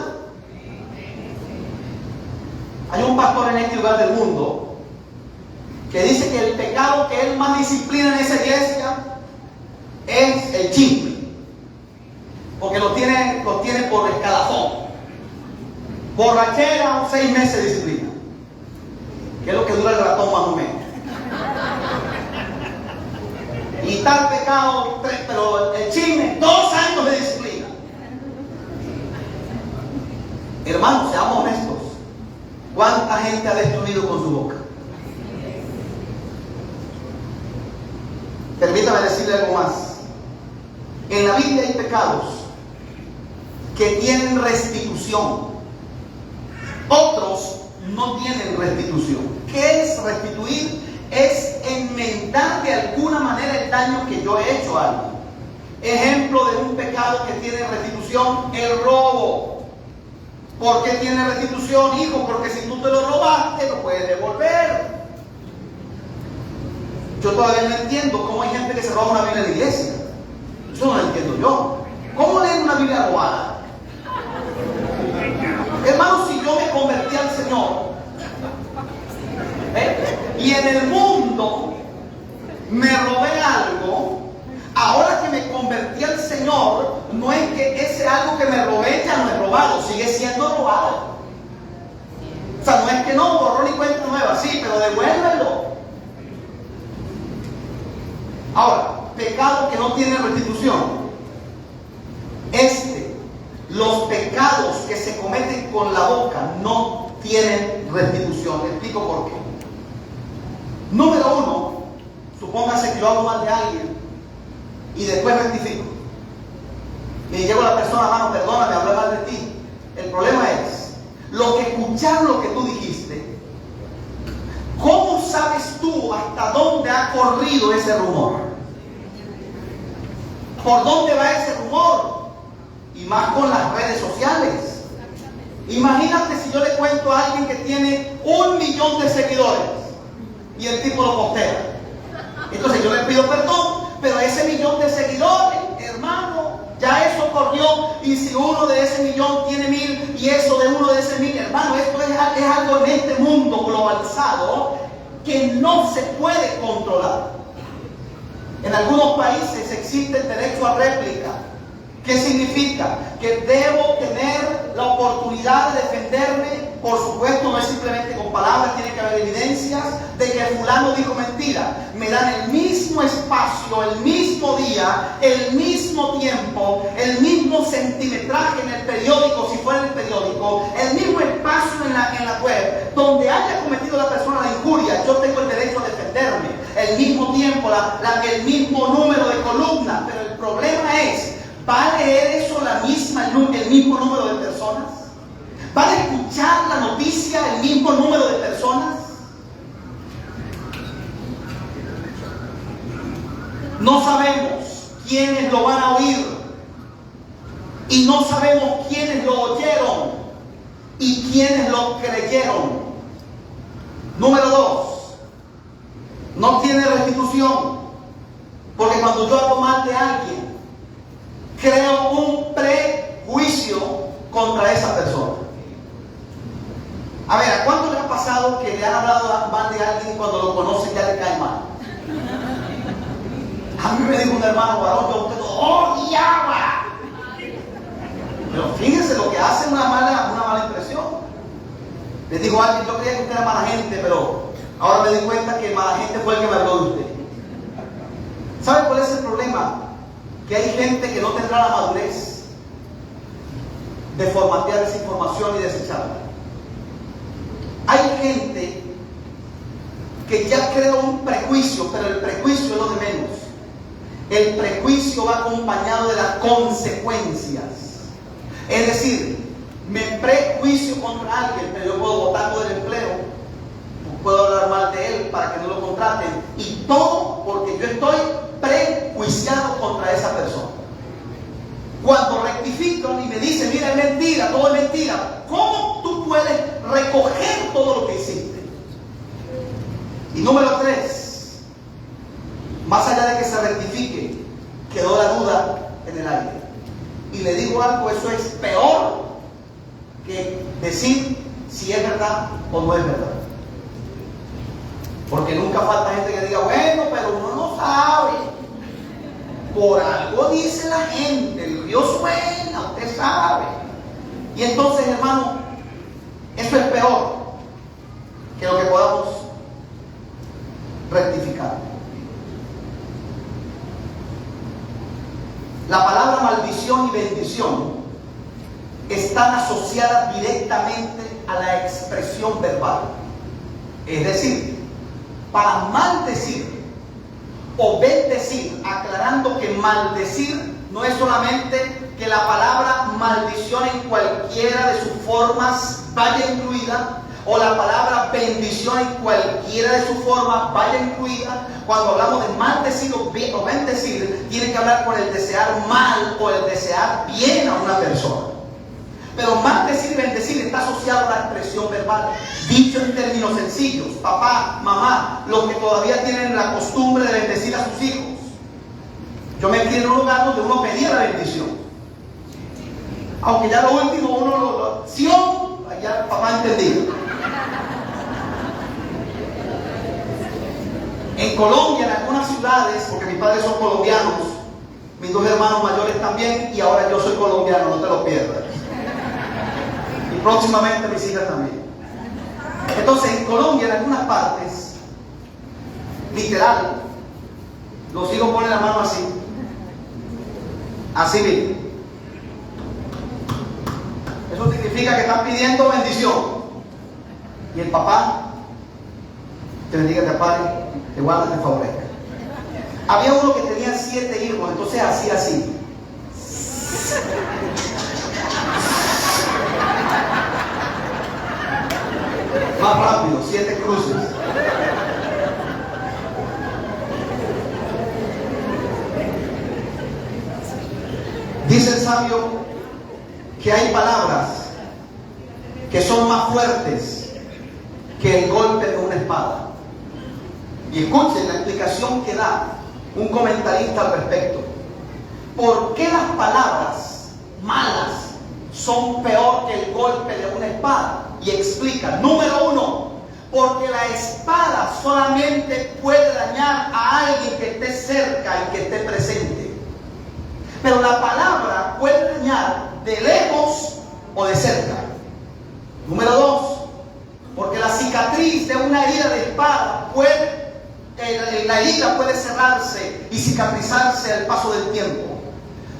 Hay un pastor en este lugar del mundo que dice que el pecado que él más disciplina en esa iglesia es el chisme, porque lo tiene por escalafón. Borrachera, 6 meses de disciplina, que es lo que dura el ratón más o menos. Y tal pecado, pero el chisme, 2 años de disciplina. Hermanos, seamos honestos. ¿Cuánta gente ha destruido con su boca? Permítame decirle algo más. En la Biblia hay pecados que tienen restitución. Otros no tienen restitución. ¿Qué es restituir? Es enmendar de alguna manera el daño que yo he hecho a alguien. Ejemplo de un pecado que tiene restitución, el robo. ¿Por qué tiene restitución, hijo? Porque si tú te lo robaste, lo puedes devolver. Yo todavía no entiendo cómo hay gente que se roba una Biblia en la iglesia. Eso no lo entiendo yo. ¿Cómo leer una Biblia robada? Hermano, si yo me convertí al Señor, y en el mundo me robé algo, ahora que me convertí al Señor, no es que ese algo que me robé ya no es robado, sigue siendo robado. O sea, no es que no, borró ni cuenta nueva, sí, pero devuélvelo. Ahora, pecado que no tiene restitución. Los pecados que se cometen con la boca no tienen restitución. Le explico por qué. Número uno, supóngase que yo hablo mal de alguien y después rectifico. Y llego a la persona, mano, perdóname, hablé mal de ti. El problema es, los que escucharon lo que tú dijiste, ¿cómo sabes tú hasta dónde ha corrido ese rumor? ¿Por dónde va ese rumor? Y más con las redes sociales. Imagínate si yo le cuento a alguien que tiene 1 millón de seguidores y el tipo lo postea. Entonces yo le pido perdón, pero ese 1 millón de seguidores, hermano, ya eso corrió. Y si uno de ese 1 millón tiene 1000 y eso de uno de ese 1000, hermano, esto es algo en este mundo globalizado que no se puede controlar. En algunos países existe el derecho a réplica. ¿Qué significa? Que debo tener la oportunidad de defenderme. Por supuesto, no es simplemente con palabras, tiene que haber evidencias de que fulano dijo mentira. Me dan el mismo espacio, el mismo día, el mismo tiempo, el mismo centimetraje en el periódico, si fuera el periódico, el mismo espacio en la web, donde haya cometido la persona la injuria. Yo tengo el derecho a defenderme. El mismo tiempo, el mismo número de columnas. Pero el problema es, ¿va a leer eso el mismo número de personas? ¿Va a escuchar la noticia el mismo número de personas? No sabemos quiénes lo van a oír y no sabemos quiénes lo oyeron y quiénes lo creyeron. Número 2, no tiene restitución, porque cuando yo hablo mal de alguien, creo un prejuicio contra esa persona. A ver, ¿a cuánto le ha pasado que le han hablado mal de alguien y cuando lo conocen ya le cae mal? A mí me dijo un hermano varón, yo usted lo odiaba. Pero fíjense lo que hace una mala impresión. Le digo a alguien, yo creía que usted era mala gente, pero ahora me di cuenta que mala gente fue el que me habló de usted. ¿Sabe cuál es el problema? Que hay gente que no tendrá la madurez de formatear esa información y desecharla. Hay gente que ya creó un prejuicio, pero el prejuicio es lo de menos. El prejuicio va acompañado de las consecuencias. Es decir, me prejuicio contra alguien, pero yo puedo votarlo del empleo, puedo hablar mal de él para que no lo contraten, y todo porque yo estoy prejuiciado contra esa persona. Cuando rectifican y me dicen, mira, es mentira, todo es mentira, ¿cómo tú puedes recoger todo lo que hiciste? Y número 3, más allá de que se rectifique, quedó la duda en el aire. Y le digo algo, eso es peor que decir si es verdad o no es verdad. Porque nunca falta gente que diga, bueno, pero uno no sabe. Por algo dice la gente, el río suena, usted sabe. Y entonces, hermano, eso es peor que lo que podamos rectificar. La palabra maldición y bendición están asociadas directamente a la expresión verbal. Es decir, para maldecir o bendecir, aclarando que maldecir no es solamente que la palabra maldición en cualquiera de sus formas vaya incluida, o la palabra bendición en cualquiera de sus formas vaya incluida. Cuando hablamos de maldecir o bendecir, tiene que hablar con el desear mal o el desear bien a una persona. Pero maldecir y bendecir está asociado a la expresión verbal. Dicho en términos sencillos, papá, mamá, los que todavía tienen la costumbre de bendecir a sus hijos, Yo me crié en un lugar donde uno pedía la bendición. Aunque ya lo último uno sí o ya papá entendía. En Colombia, en algunas ciudades, porque mis padres son colombianos, mis dos hermanos mayores también, y ahora yo soy colombiano, no te lo pierdas. Y próximamente mis hijas también. Entonces, en Colombia, en algunas partes, literal, los hijos ponen la mano así. Así mismo. Eso significa que están pidiendo bendición. Y el papá te bendiga, te ampare, te guarde, te favorezca. Había uno que tenía 7 hijos, entonces hacía así. Más rápido, 7 cruces. Dice el sabio que hay palabras que son más fuertes que el golpe de una espada. Y escuchen la explicación que da un comentarista al respecto. ¿Por qué las palabras malas son peor que el golpe de una espada? Y explica, número 1, porque la espada solamente puede dañar a alguien que esté cerca y que esté presente. Pero la palabra puede dañar de lejos o de cerca. Número 2, porque la cicatriz de una herida de espada la herida puede cerrarse y cicatrizarse al paso del tiempo.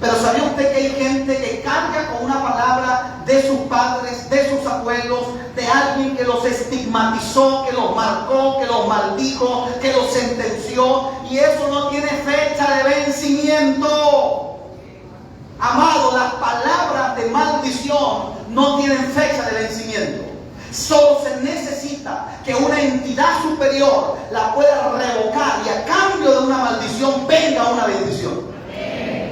Pero ¿sabía usted que hay gente que carga con una palabra de sus padres, de sus abuelos, de alguien que los estigmatizó, que los marcó, que los maldijo, que los sentenció, y eso no tiene fecha de vencimiento? Amado, las palabras de maldición no tienen fecha de vencimiento. Solo se necesita que una entidad superior la pueda revocar y a cambio de una maldición venga una bendición.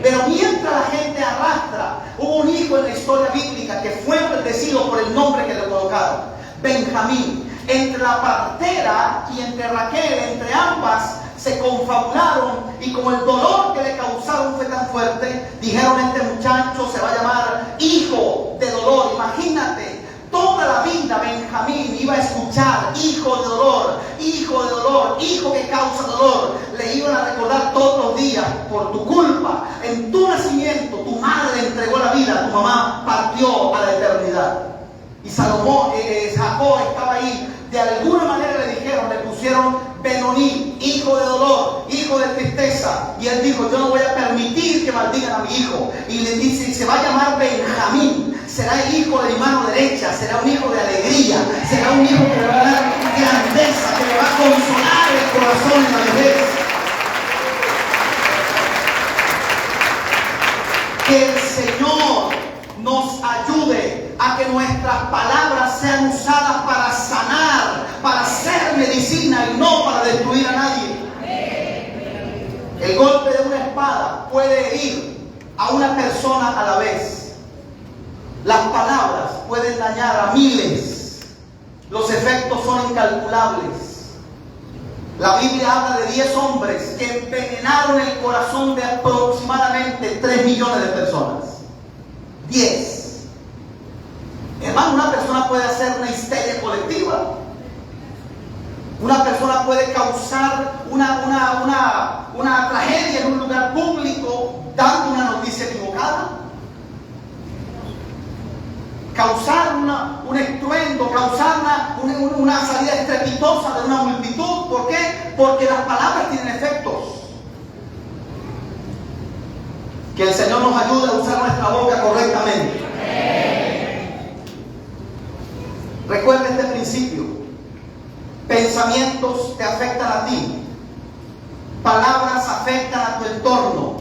Pero mientras la gente arrastra, hubo un hijo en la historia bíblica que fue bendecido por el nombre que le colocaron, Benjamín. Entre la partera y entre Raquel, entre ambas, se confabularon, y como el dolor que le causaron fue tan fuerte, dijeron: este muchacho se va a llamar hijo de dolor. Imagínate, toda la vida Benjamín iba a escuchar: hijo de dolor, hijo de dolor, hijo que causa dolor. Le iban a recordar todos los días: por tu culpa, en tu nacimiento, tu madre entregó la vida, tu mamá partió a la eternidad. Y Salomón, Jacob estaba ahí. De alguna manera le pusieron Benoní, hijo de dolor, hijo de tristeza. Y él dijo: yo no voy a permitir que maldigan a mi hijo. Y le dice: se va a llamar Benjamín. Será el hijo de mi mano derecha, será un hijo de alegría, será un hijo que le va a dar grandeza, que le va a consolar el corazón en la vejez. Que el Señor nos ayude a que nuestras palabras sean usadas para sanar, para hacer medicina y no para destruir a nadie. El golpe de una espada puede herir a una persona a la vez. Las palabras pueden dañar a miles. Los efectos son incalculables. La Biblia habla de 10 hombres que envenenaron el corazón de aproximadamente 3 millones de personas. 10. Hermano, una persona puede hacer una histeria colectiva. Una persona puede causar una tragedia en un lugar público dando una noticia equivocada. Causar un estruendo, causar una salida estrepitosa de una multitud. ¿Por qué? Porque las palabras tienen efectos. Que el Señor nos ayude a usar nuestra boca correctamente. Recuerda este principio: pensamientos te afectan a ti, palabras afectan a tu entorno,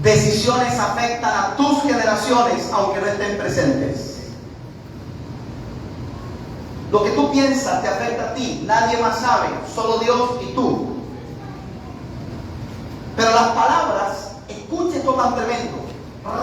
decisiones afectan a tus generaciones aunque no estén presentes. Lo que tú piensas te afecta a ti, nadie más sabe, solo Dios y tú. Pero las palabras, escuche esto tan tremendo,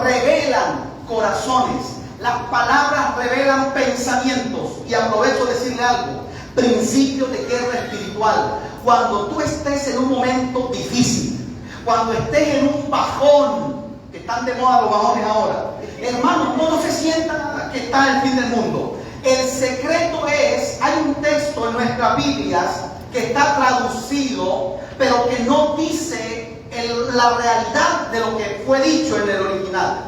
revelan corazones. Las palabras revelan pensamientos. Y aprovecho de decirle algo: principio de guerra espiritual. Cuando tú estés en un momento difícil, cuando estés en un bajón, que están de moda los bajones ahora, hermanos, no se sientan que está el fin del mundo. El secreto es, hay un texto en nuestras Biblias que está traducido, pero que no dice la realidad de lo que fue dicho en el original.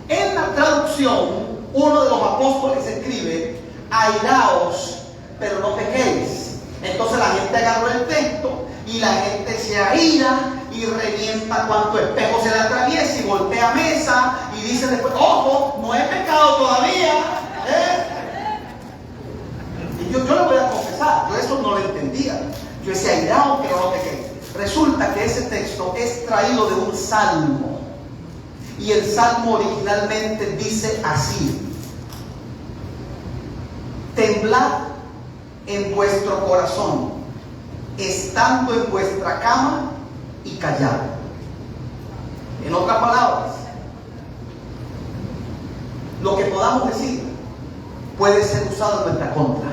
En la traducción, uno de los apóstoles escribe: airaos, pero no pequéis. Entonces la gente agarró el texto y la gente se aira y revienta cuanto espejo se le atraviesa y voltea mesa y dice después: ojo, no he pecado todavía. Y yo le voy a confesar, yo eso no lo entendía. Yo decía: airao, pero no pequéis. Resulta que ese texto es traído de un salmo, y el salmo originalmente dice así: temblad en vuestro corazón, estando en vuestra cama, y callad. En otras palabras, lo que podamos decir puede ser usado en nuestra contra.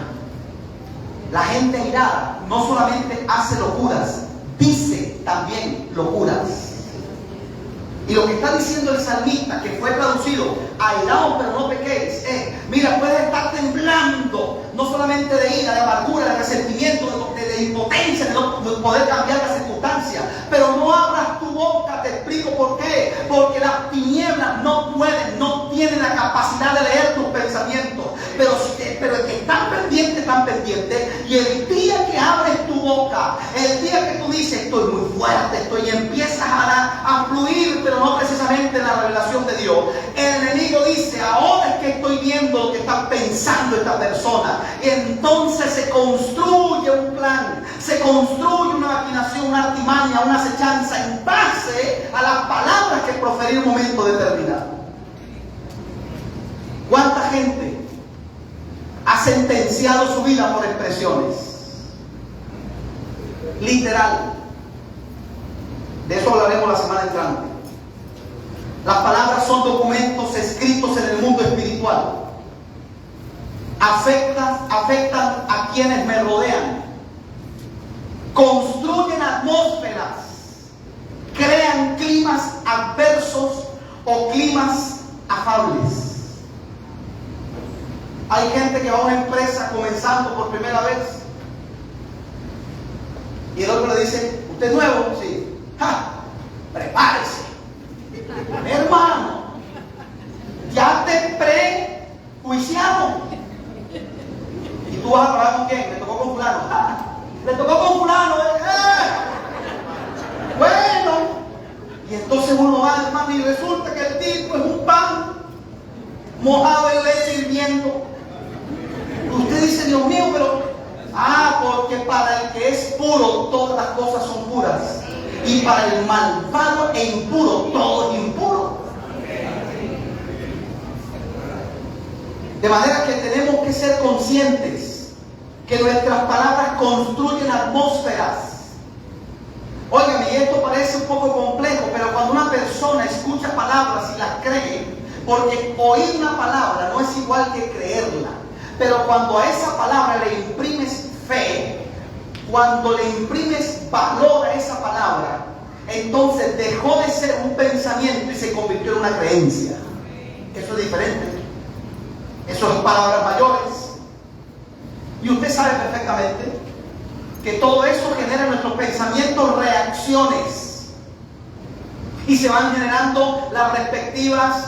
La gente airada no solamente hace locuras, dice también locuras. Y lo que está diciendo el salmista, que fue traducido: airaos pero no pequéis, mira, puedes estar temblando, no solamente de ira, de amargura, de resentimiento, de impotencia, de no poder cambiar la circunstancia, pero no abras tu boca. Te explico por qué. Porque las tinieblas no pueden, no tienen la capacidad de leer tus pensamientos. Pero el que están pendientes, y el día que abres tu boca, el día que tú dices: estoy muy fuerte, y empiezas a fluir, pero no precisamente en la revelación de Dios, el enemigo dice: ahora es que estoy viendo lo que está pensando esta persona. Y entonces se construye un plan, se construye una maquinación, una artimaña, una acechanza en base a las palabras que proferí en un momento determinado. ¿Cuánta gente ha sentenciado su vida por expresiones? Literal. De eso hablaremos la semana entrante. Las palabras son documentos escritos en el mundo espiritual. Afectan a quienes me rodean. Construyen atmósferas. Crean climas adversos o climas afables. Hay gente que va a una empresa comenzando por primera vez y el otro le dice: ¿usted es nuevo? Sí. ¡Ja! Prepárese. Hermano, ya te prejuiciamos. ¿Y tú vas a hablar con quién? Me tocó con fulano. ¡Ja! Le tocó con fulano. Bueno. Y entonces uno va, hermano, y resulta que el tipo es un pan mojado en leche hirviendo. Usted dice: Dios mío, pero... porque para el que es puro, todas las cosas son puras. Y para el malvado e impuro, todo es impuro. De manera que tenemos que ser conscientes que nuestras palabras construyen atmósferas. Óigame, y esto parece un poco complejo, pero cuando una persona escucha palabras y las cree, porque oír una palabra no es igual que creerla, pero cuando a esa palabra le imprimes fe, cuando le imprimes valor a esa palabra, entonces dejó de ser un pensamiento y se convirtió en una creencia. Eso es diferente. Eso son palabras mayores. Y usted sabe perfectamente que todo eso genera en nuestros pensamientos reacciones. Y se van generando las respectivas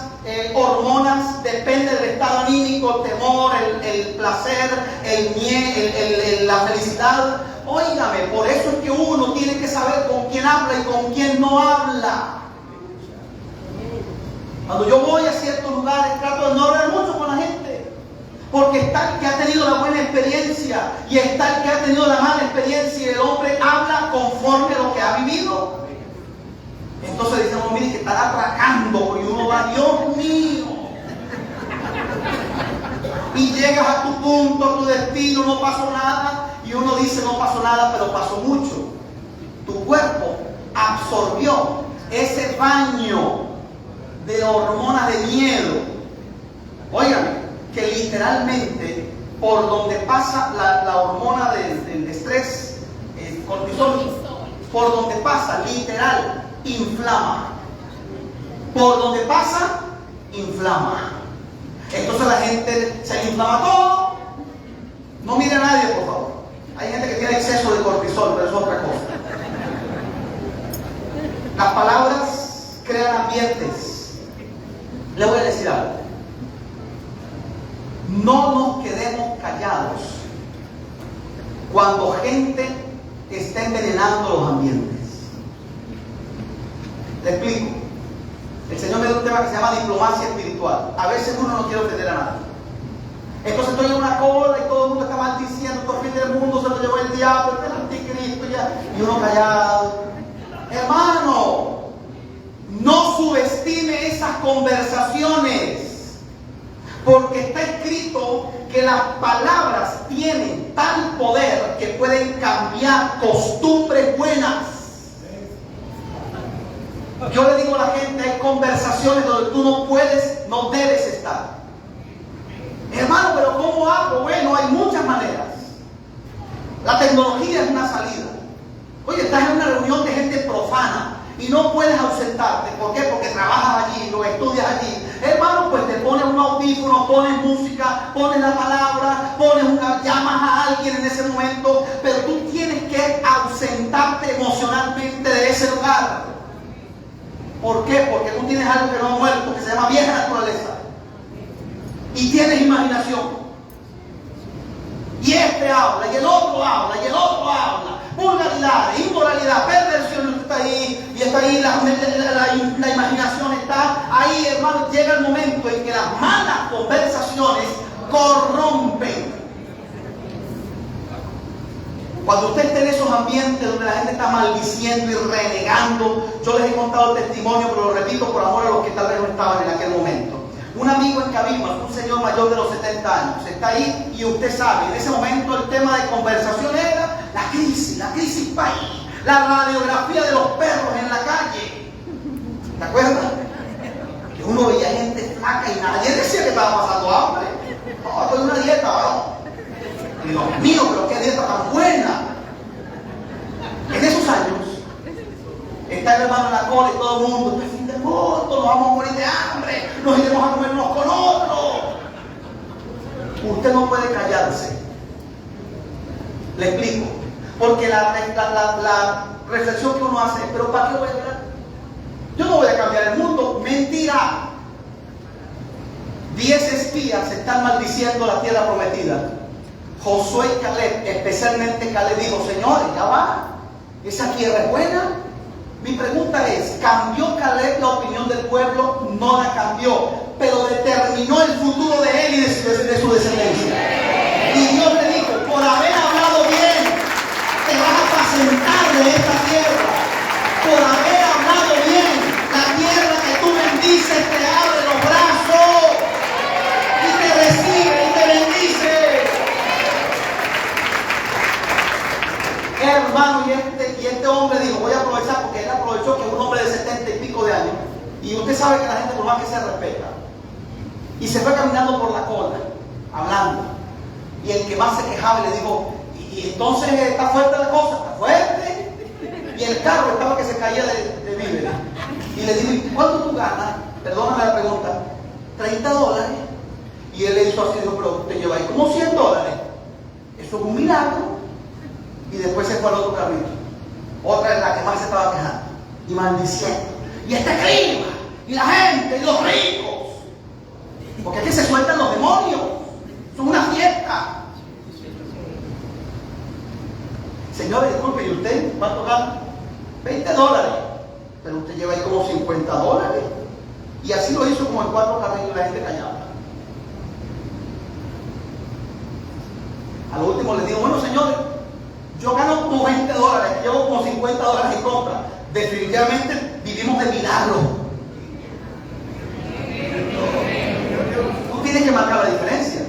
hormonas, depende del estado anímico, el temor, el placer, el miedo, la felicidad. Óigame, por eso es que uno tiene que saber con quién habla y con quién no habla. Cuando yo voy a ciertos lugares, trato de no hablar mucho con la gente, porque está el que ha tenido la buena experiencia y está el que ha tenido la mala experiencia, y el hombre habla conforme a lo que ha vivido. Entonces decimos: mire, que estará atracando, y uno va: Dios mío. Y llegas a tu punto, a tu destino, no pasó nada, y uno dice: no pasó nada, pero pasó mucho. Tu cuerpo absorbió ese baño de hormonas de miedo. Óigame, que literalmente por donde pasa la hormona del estrés, el cortisol, por donde pasa, literal, inflama. Por donde pasa, inflama. Entonces la gente se le inflama todo. No mire a nadie, por favor. Hay gente que tiene exceso de cortisol, pero eso es otra cosa. Las palabras crean ambientes. Le voy a decir algo. No nos quedemos callados cuando gente está envenenando los ambientes. Le explico. El Señor me dio un tema que se llama diplomacia espiritual. A veces uno no quiere ofender a nadie. Entonces estoy en una cola y todo el mundo está maldiciendo, todo el fin del mundo se lo llevó el diablo, el anticristo y uno callado. Hermano, no subestime esas conversaciones, porque está escrito que las palabras tienen tal poder que pueden cambiar costumbres buenas. Yo le digo a la gente, hay conversaciones donde tú no puedes, no debes estar. Hermano, pero ¿cómo hago? Bueno, hay muchas maneras. La tecnología es una salida. Oye, estás en una reunión de gente profana y no puedes ausentarte. ¿Por qué? Porque trabajas allí o estudias allí. Hermano, pues te pones un audífono, pones música, pones la palabra, llamas a alguien en ese momento, pero tú tienes que ausentarte emocionalmente de ese lugar. ¿Por qué? Porque tú tienes algo que no ha muerto, que se llama vieja naturaleza. Y tienes imaginación. Y este habla, y el otro habla, y el otro habla. Vulgaridad, inmoralidad, perversión, está ahí, y está ahí la imaginación está ahí, hermano. Llega el momento en que las malas conversaciones corrompen. Cuando usted esté en esos ambientes donde la gente está maldiciendo y renegando, yo les he contado el testimonio, pero lo repito por amor a los que tal vez no estaban en aquel momento. Un amigo en Cabima, un señor mayor de los 70 años, está ahí y usted sabe, en ese momento el tema de conversación era la crisis país, la radiografía de los perros en la calle. ¿Te acuerdas? Que uno veía gente flaca y nadie decía que estaba pasando hambre. No, esto es una dieta, ¿no? Dios mío, pero qué dieta tan buena. En esos años está el hermano en la cola y todo el mundo, es el fin del mundo, nos vamos a morir de hambre, nos iremos a comernos con otro. Usted no puede callarse. Le explico. Porque la reflexión que uno hace, pero ¿para qué voy a hablar? Yo no voy a cambiar el mundo. Mentira. 10 espías están maldiciendo la tierra prometida. Josué y Caleb, especialmente Caleb, dijo: señores, ya va, esa tierra es buena. Mi pregunta es, ¿cambió Caleb la opinión del pueblo? No la cambió, pero determinó el futuro de él y de su descendencia. Y Dios le dijo: por haber hablado bien, te vas a apacentar de esta tierra. Por haber hablado bien, la tierra que tú bendices te abre los brazos y te recibe y te bendice. Hermano, y este hombre dijo: voy a aprovechar, porque él aprovechó que es un hombre de 70 y pico de años, y usted sabe que la gente por más que se respeta, y se fue caminando por la cola hablando, y el que más se quejaba le dijo: y entonces está fuerte la cosa, está fuerte, y el carro estaba que se caía de víveres, y le dijo: ¿cuánto tú ganas? Perdóname la pregunta. $30. Y él le hizo así, dijo: pero te lleva ahí como $100. Eso es un milagro. Y después se fue al otro carrito. Otra es la que más se estaba quejando y maldiciendo. Y este clima, y la gente, y los ricos. Porque aquí se sueltan los demonios. Son una fiesta. Señores, disculpe, ¿y usted cuánto gana? $20. Pero usted lleva ahí como $50. Y así lo hizo como en 4 carritos y la gente callaba. A lo último les digo: bueno, señores, yo gano como $20, llevo como $50 en compra. Definitivamente vivimos de milagro. Tú tienes que marcar la diferencia.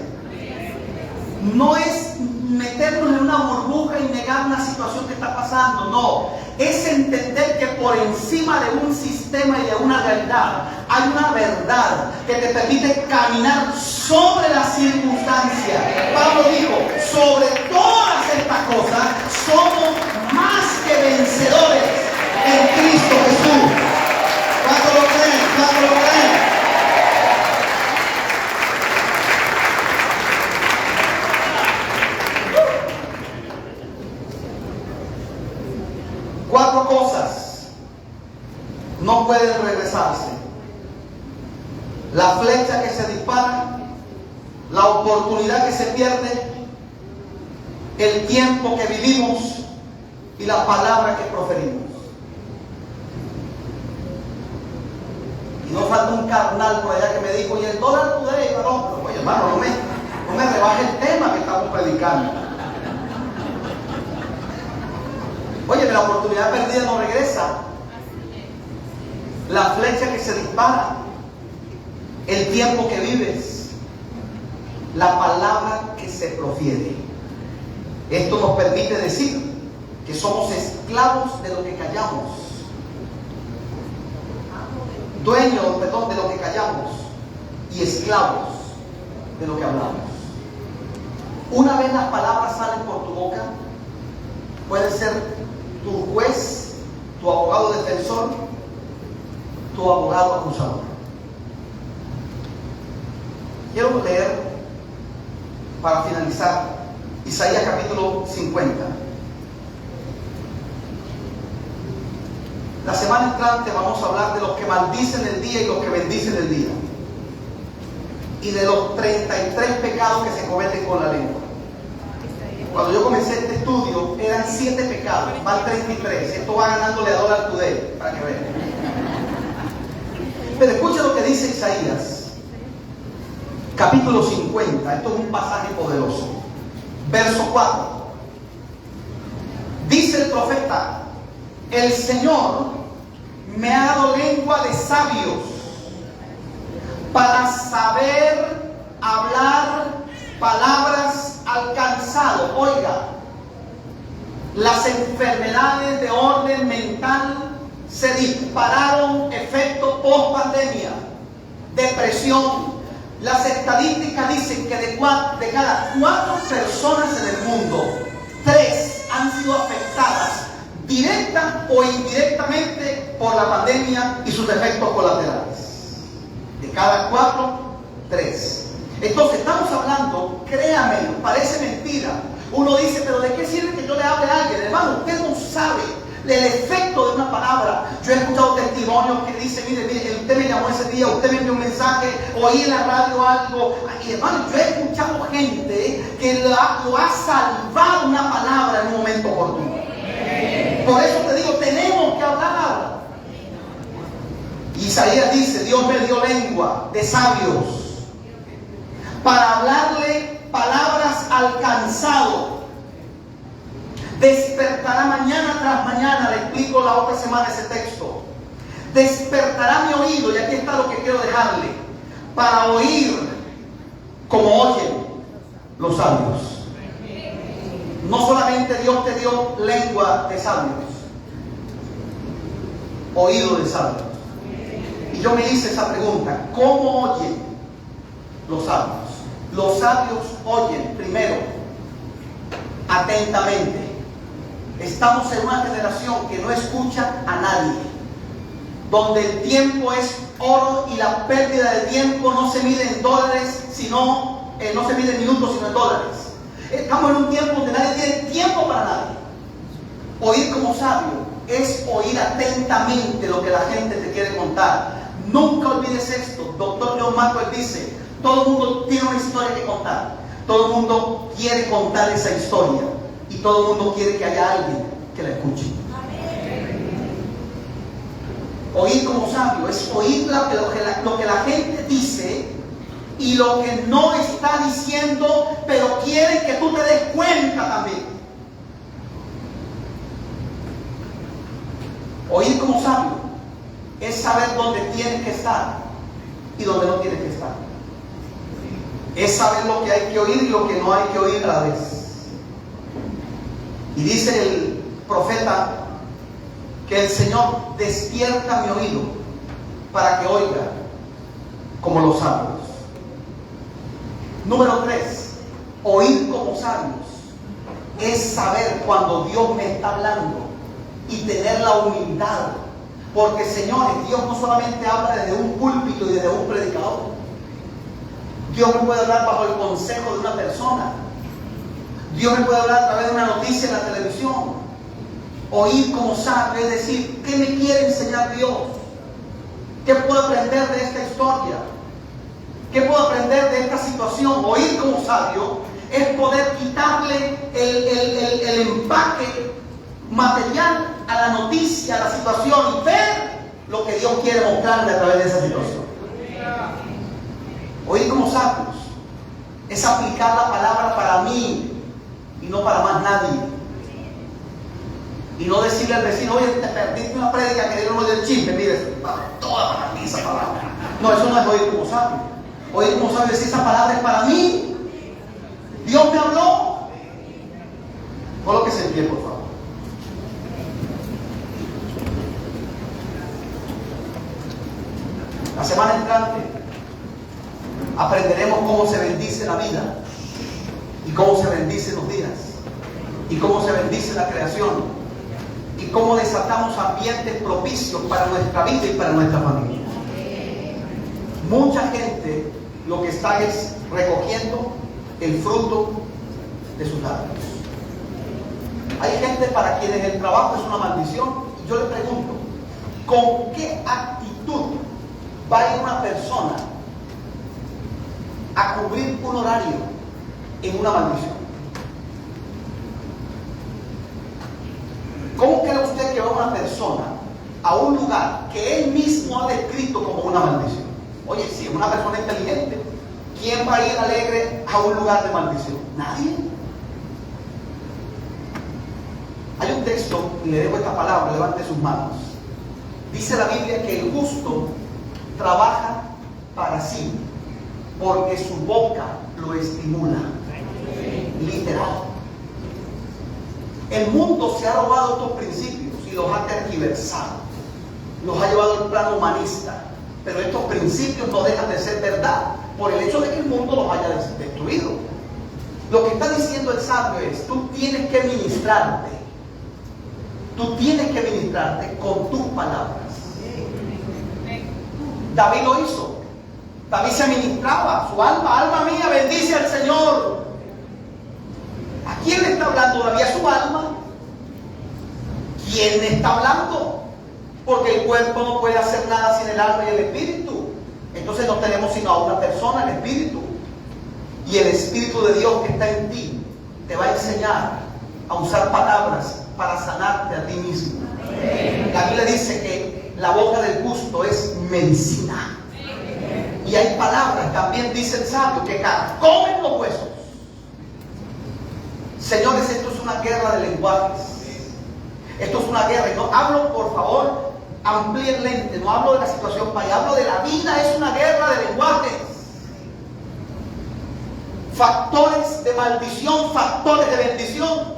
No es meternos en una burbuja y negar una situación que está pasando, no. Es entender que por encima de un sistema y de una realidad hay una verdad que te permite caminar sobre las circunstancias. Pablo dijo: sobre todas estas cosas somos más que vencedores en Cristo Jesús. ¿Cuántos lo creen? ¿Cuántos lo creen? Cuatro cosas no pueden regresarse: la flecha que se dispara, la oportunidad que se pierde, el tiempo que vivimos y la palabra que proferimos. Y no falta un carnal por allá que me dijo: y el dólar today, varón. Pero, oye, hermano, no me rebaje el tema que estamos predicando. Oye, la oportunidad perdida no regresa. La flecha que se dispara, el tiempo que vives, la palabra que se profiere. Esto nos permite decir que somos esclavos de lo que callamos, dueños, perdón, de lo que callamos y esclavos de lo que hablamos. Una vez las palabras salen por tu boca, puede ser tu juez, tu abogado defensor, tu abogado acusador. Quiero leer, para finalizar, Isaías capítulo 50. La semana entrante vamos a hablar de los que maldicen el día y los que bendicen el día, y de los 33 pecados que se cometen con la lengua. Cuando yo comencé este estudio eran 7 pecados, van 33. Esto va ganándole a dólar today, para que vean. Pero escucha lo que dice Isaías capítulo 50. Esto es un pasaje poderoso. Verso 4. Dice el profeta: el Señor me ha dado lengua de sabios para saber hablar palabras al cansado. Oiga, las enfermedades de orden mental se dispararon, efecto post pandemia, depresión. Las estadísticas dicen que de cada 4 personas en el mundo, 3 han sido afectadas directa o indirectamente por la pandemia y sus efectos colaterales. De cada 4, 3. Entonces estamos hablando, créame, parece mentira. Uno dice: pero ¿de qué sirve que yo le hable a alguien? Hermano, usted no sabe el efecto de una palabra. Yo he escuchado testimonios que dicen: mire, usted me llamó ese día, usted me envió un mensaje, oí en la radio algo. Y hermano, yo he escuchado gente que lo ha salvado una palabra en un momento oportuno. Por eso te digo, tenemos que hablar. Isaías dice: Dios me dio lengua de sabios para hablarle palabras al cansado. Despertará mañana tras mañana. Le explico la otra semana ese texto. Despertará mi oído, y aquí está lo que quiero dejarle, para oír como oyen los sabios. No solamente Dios te dio lengua de sabios, oído de sabios. Y yo me hice esa pregunta: ¿cómo oyen los sabios? Los sabios oyen, primero, atentamente. Estamos en una generación que no escucha a nadie, donde el tiempo es oro y la pérdida de tiempo no se mide en dólares, sino no se mide en minutos, sino en dólares. Estamos en un tiempo donde nadie tiene tiempo para nadie. Oír como sabio es oír atentamente lo que la gente te quiere contar. Nunca olvides esto. Dr. John Maxwell dice: todo el mundo tiene una historia que contar. Todo el mundo quiere contar esa historia. Y todo el mundo quiere que haya alguien que la escuche. Oír como sabio es oír lo que la gente dice y lo que no está diciendo, pero quieren que tú te des cuenta también. Oír como sabio es saber dónde tienes que estar y dónde no tienes que estar. Es saber lo que hay que oír y lo que no hay que oír a la vez. Y dice el profeta que el Señor despierta mi oído para que oiga como los sabios. Número 3, oír como sabios es saber cuando Dios me está hablando y tener la humildad Porque, señores, Dios no solamente habla desde un púlpito y desde un predicador. Dios me puede hablar bajo el consejo de una persona. Dios me puede hablar a través de una noticia en la televisión. Oír como sabio, es decir, ¿qué me quiere enseñar Dios? ¿Qué puedo aprender de esta historia? ¿Qué puedo aprender de esta situación? Oír como sabio es poder quitarle el empaque material a la noticia, a la situación, y ver lo que Dios quiere mostrarme a través de esa situación. Oír como sabios es aplicar la palabra para mí y no para más nadie. Y no decirle al vecino, oye, te perdiste una prédica que dieron hoy del chisme, mire, toda para mí esa palabra. No, eso no es oír como sabio. Oír como sabio es decir, esa palabra es para mí. Dios me habló. Colóquese en pie, por favor. La semana entrante aprenderemos cómo se bendice la vida y cómo se bendicen los días y cómo se bendice la creación y cómo desatamos ambientes propicios para nuestra vida y para nuestra familia. Mucha gente lo que está es recogiendo el fruto de sus labios. Hay gente para quienes el trabajo es una maldición, y yo le pregunto, ¿con qué actitud va a ir una persona a cubrir un horario en una maldición? ¿Cómo cree usted que va una persona a un lugar que él mismo ha descrito como una maldición? Oye, si es una persona inteligente, ¿quién va a ir alegre a un lugar de maldición? Nadie. Hay un texto, y le dejo esta palabra, levante sus manos. Dice la Biblia que el justo trabaja para sí, porque su boca lo estimula. Literal. El mundo se ha robado estos principios y los ha tergiversado. Los ha llevado al plano humanista. Pero estos principios no dejan de ser verdad por el hecho de que el mundo los haya destruido. Lo que está diciendo el sabio es, tú tienes que ministrarte. Tú tienes que ministrarte con tus palabras. David lo hizo. David se ministraba su alma, alma mía, bendice al Señor. ¿A quién le está hablando David? ¿A su alma? ¿Quién le está hablando? Porque el cuerpo no puede hacer nada sin el alma y el espíritu. Entonces no tenemos sino a una persona, el espíritu. Y el Espíritu de Dios que está en ti te va a enseñar a usar palabras para sanarte a ti mismo. La Biblia dice que la boca del justo es medicina. Y hay palabras, también dice el sabio, que carcomen los huesos. Señores, esto es una guerra de lenguajes. Esto es una guerra. Y no hablo, por favor, amplíe el lente. No hablo de la situación país, hablo de la vida. Es una guerra de lenguajes. Factores de maldición, factores de bendición.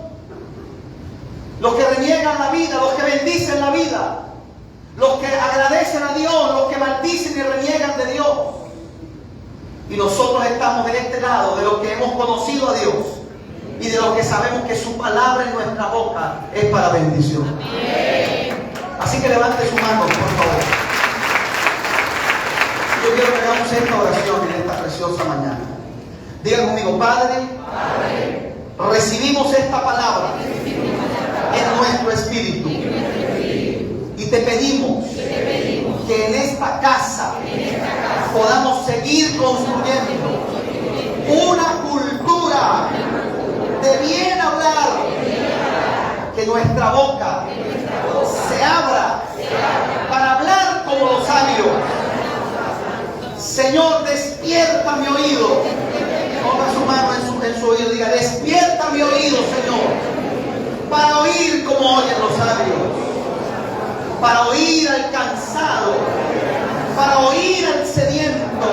Los que reniegan la vida, los que bendicen la vida, los que agradecen a Dios, los que maldicen y reniegan de Dios. Y nosotros estamos en este lado de los que hemos conocido a Dios y de los que sabemos que su palabra en nuestra boca es para bendición. Así que levante su mano, por favor. Yo quiero que hagamos esta oración en esta preciosa mañana. Digan conmigo, Padre, recibimos esta palabra en nuestro espíritu y te pedimos que en esta casa podamos seguir construyendo una cultura de bien hablar, que nuestra boca se abra para hablar como los sabios. Señor, despierta mi oído. Ponga su mano en su oído y diga, despierta mi oído, Señor, para oír como oyen los sabios, para oír al cansado, para oír al sediento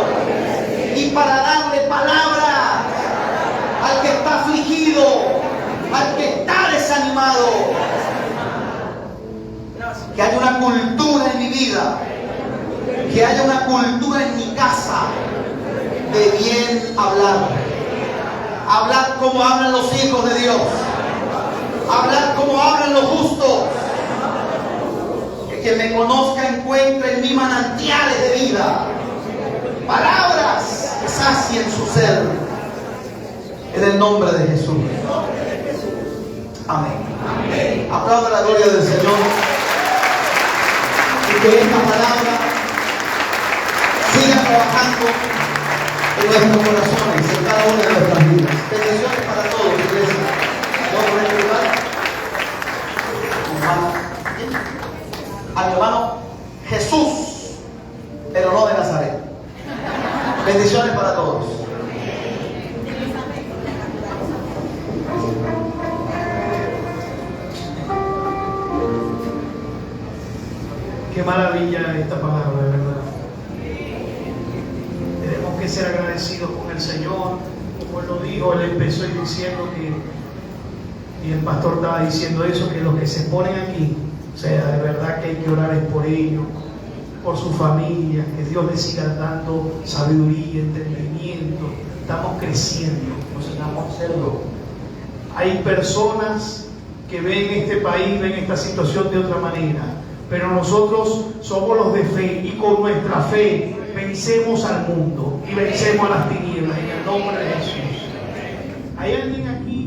y para darle palabra al que está afligido, al que está desanimado. Que haya una cultura en mi vida, que haya una cultura en mi casa de bien hablar. Hablar como hablan los hijos de Dios, hablar como hablan los justos. Que quien me conozca encuentre en mí manantiales de vida, palabras que sacien su ser, en el nombre de Jesús. Amén. Aplauda la gloria del Señor. Y que esta palabra siga trabajando en nuestros corazones, en cada una de nuestras vidas. Bendiciones para todos, iglesia. ¿Puedo poner el lugar? A mi hermano Jesús, el honor de Nazaret. Bendiciones para todos. Qué maravilla esta palabra, de verdad. Tenemos que ser agradecidos con el Señor. Como Él lo dijo, Él empezó diciendo que, y el pastor estaba diciendo eso, que los que se ponen aquí, o sea, de verdad que hay que orar es por ellos, por su familia, que Dios les siga dando sabiduría, entendimiento. Estamos creciendo, necesitamos hacerlo. Hay personas que ven este país, ven esta situación de otra manera, pero nosotros somos los de fe y con nuestra fe vencemos al mundo y vencemos a las tinieblas en el nombre de Jesús. ¿Hay alguien aquí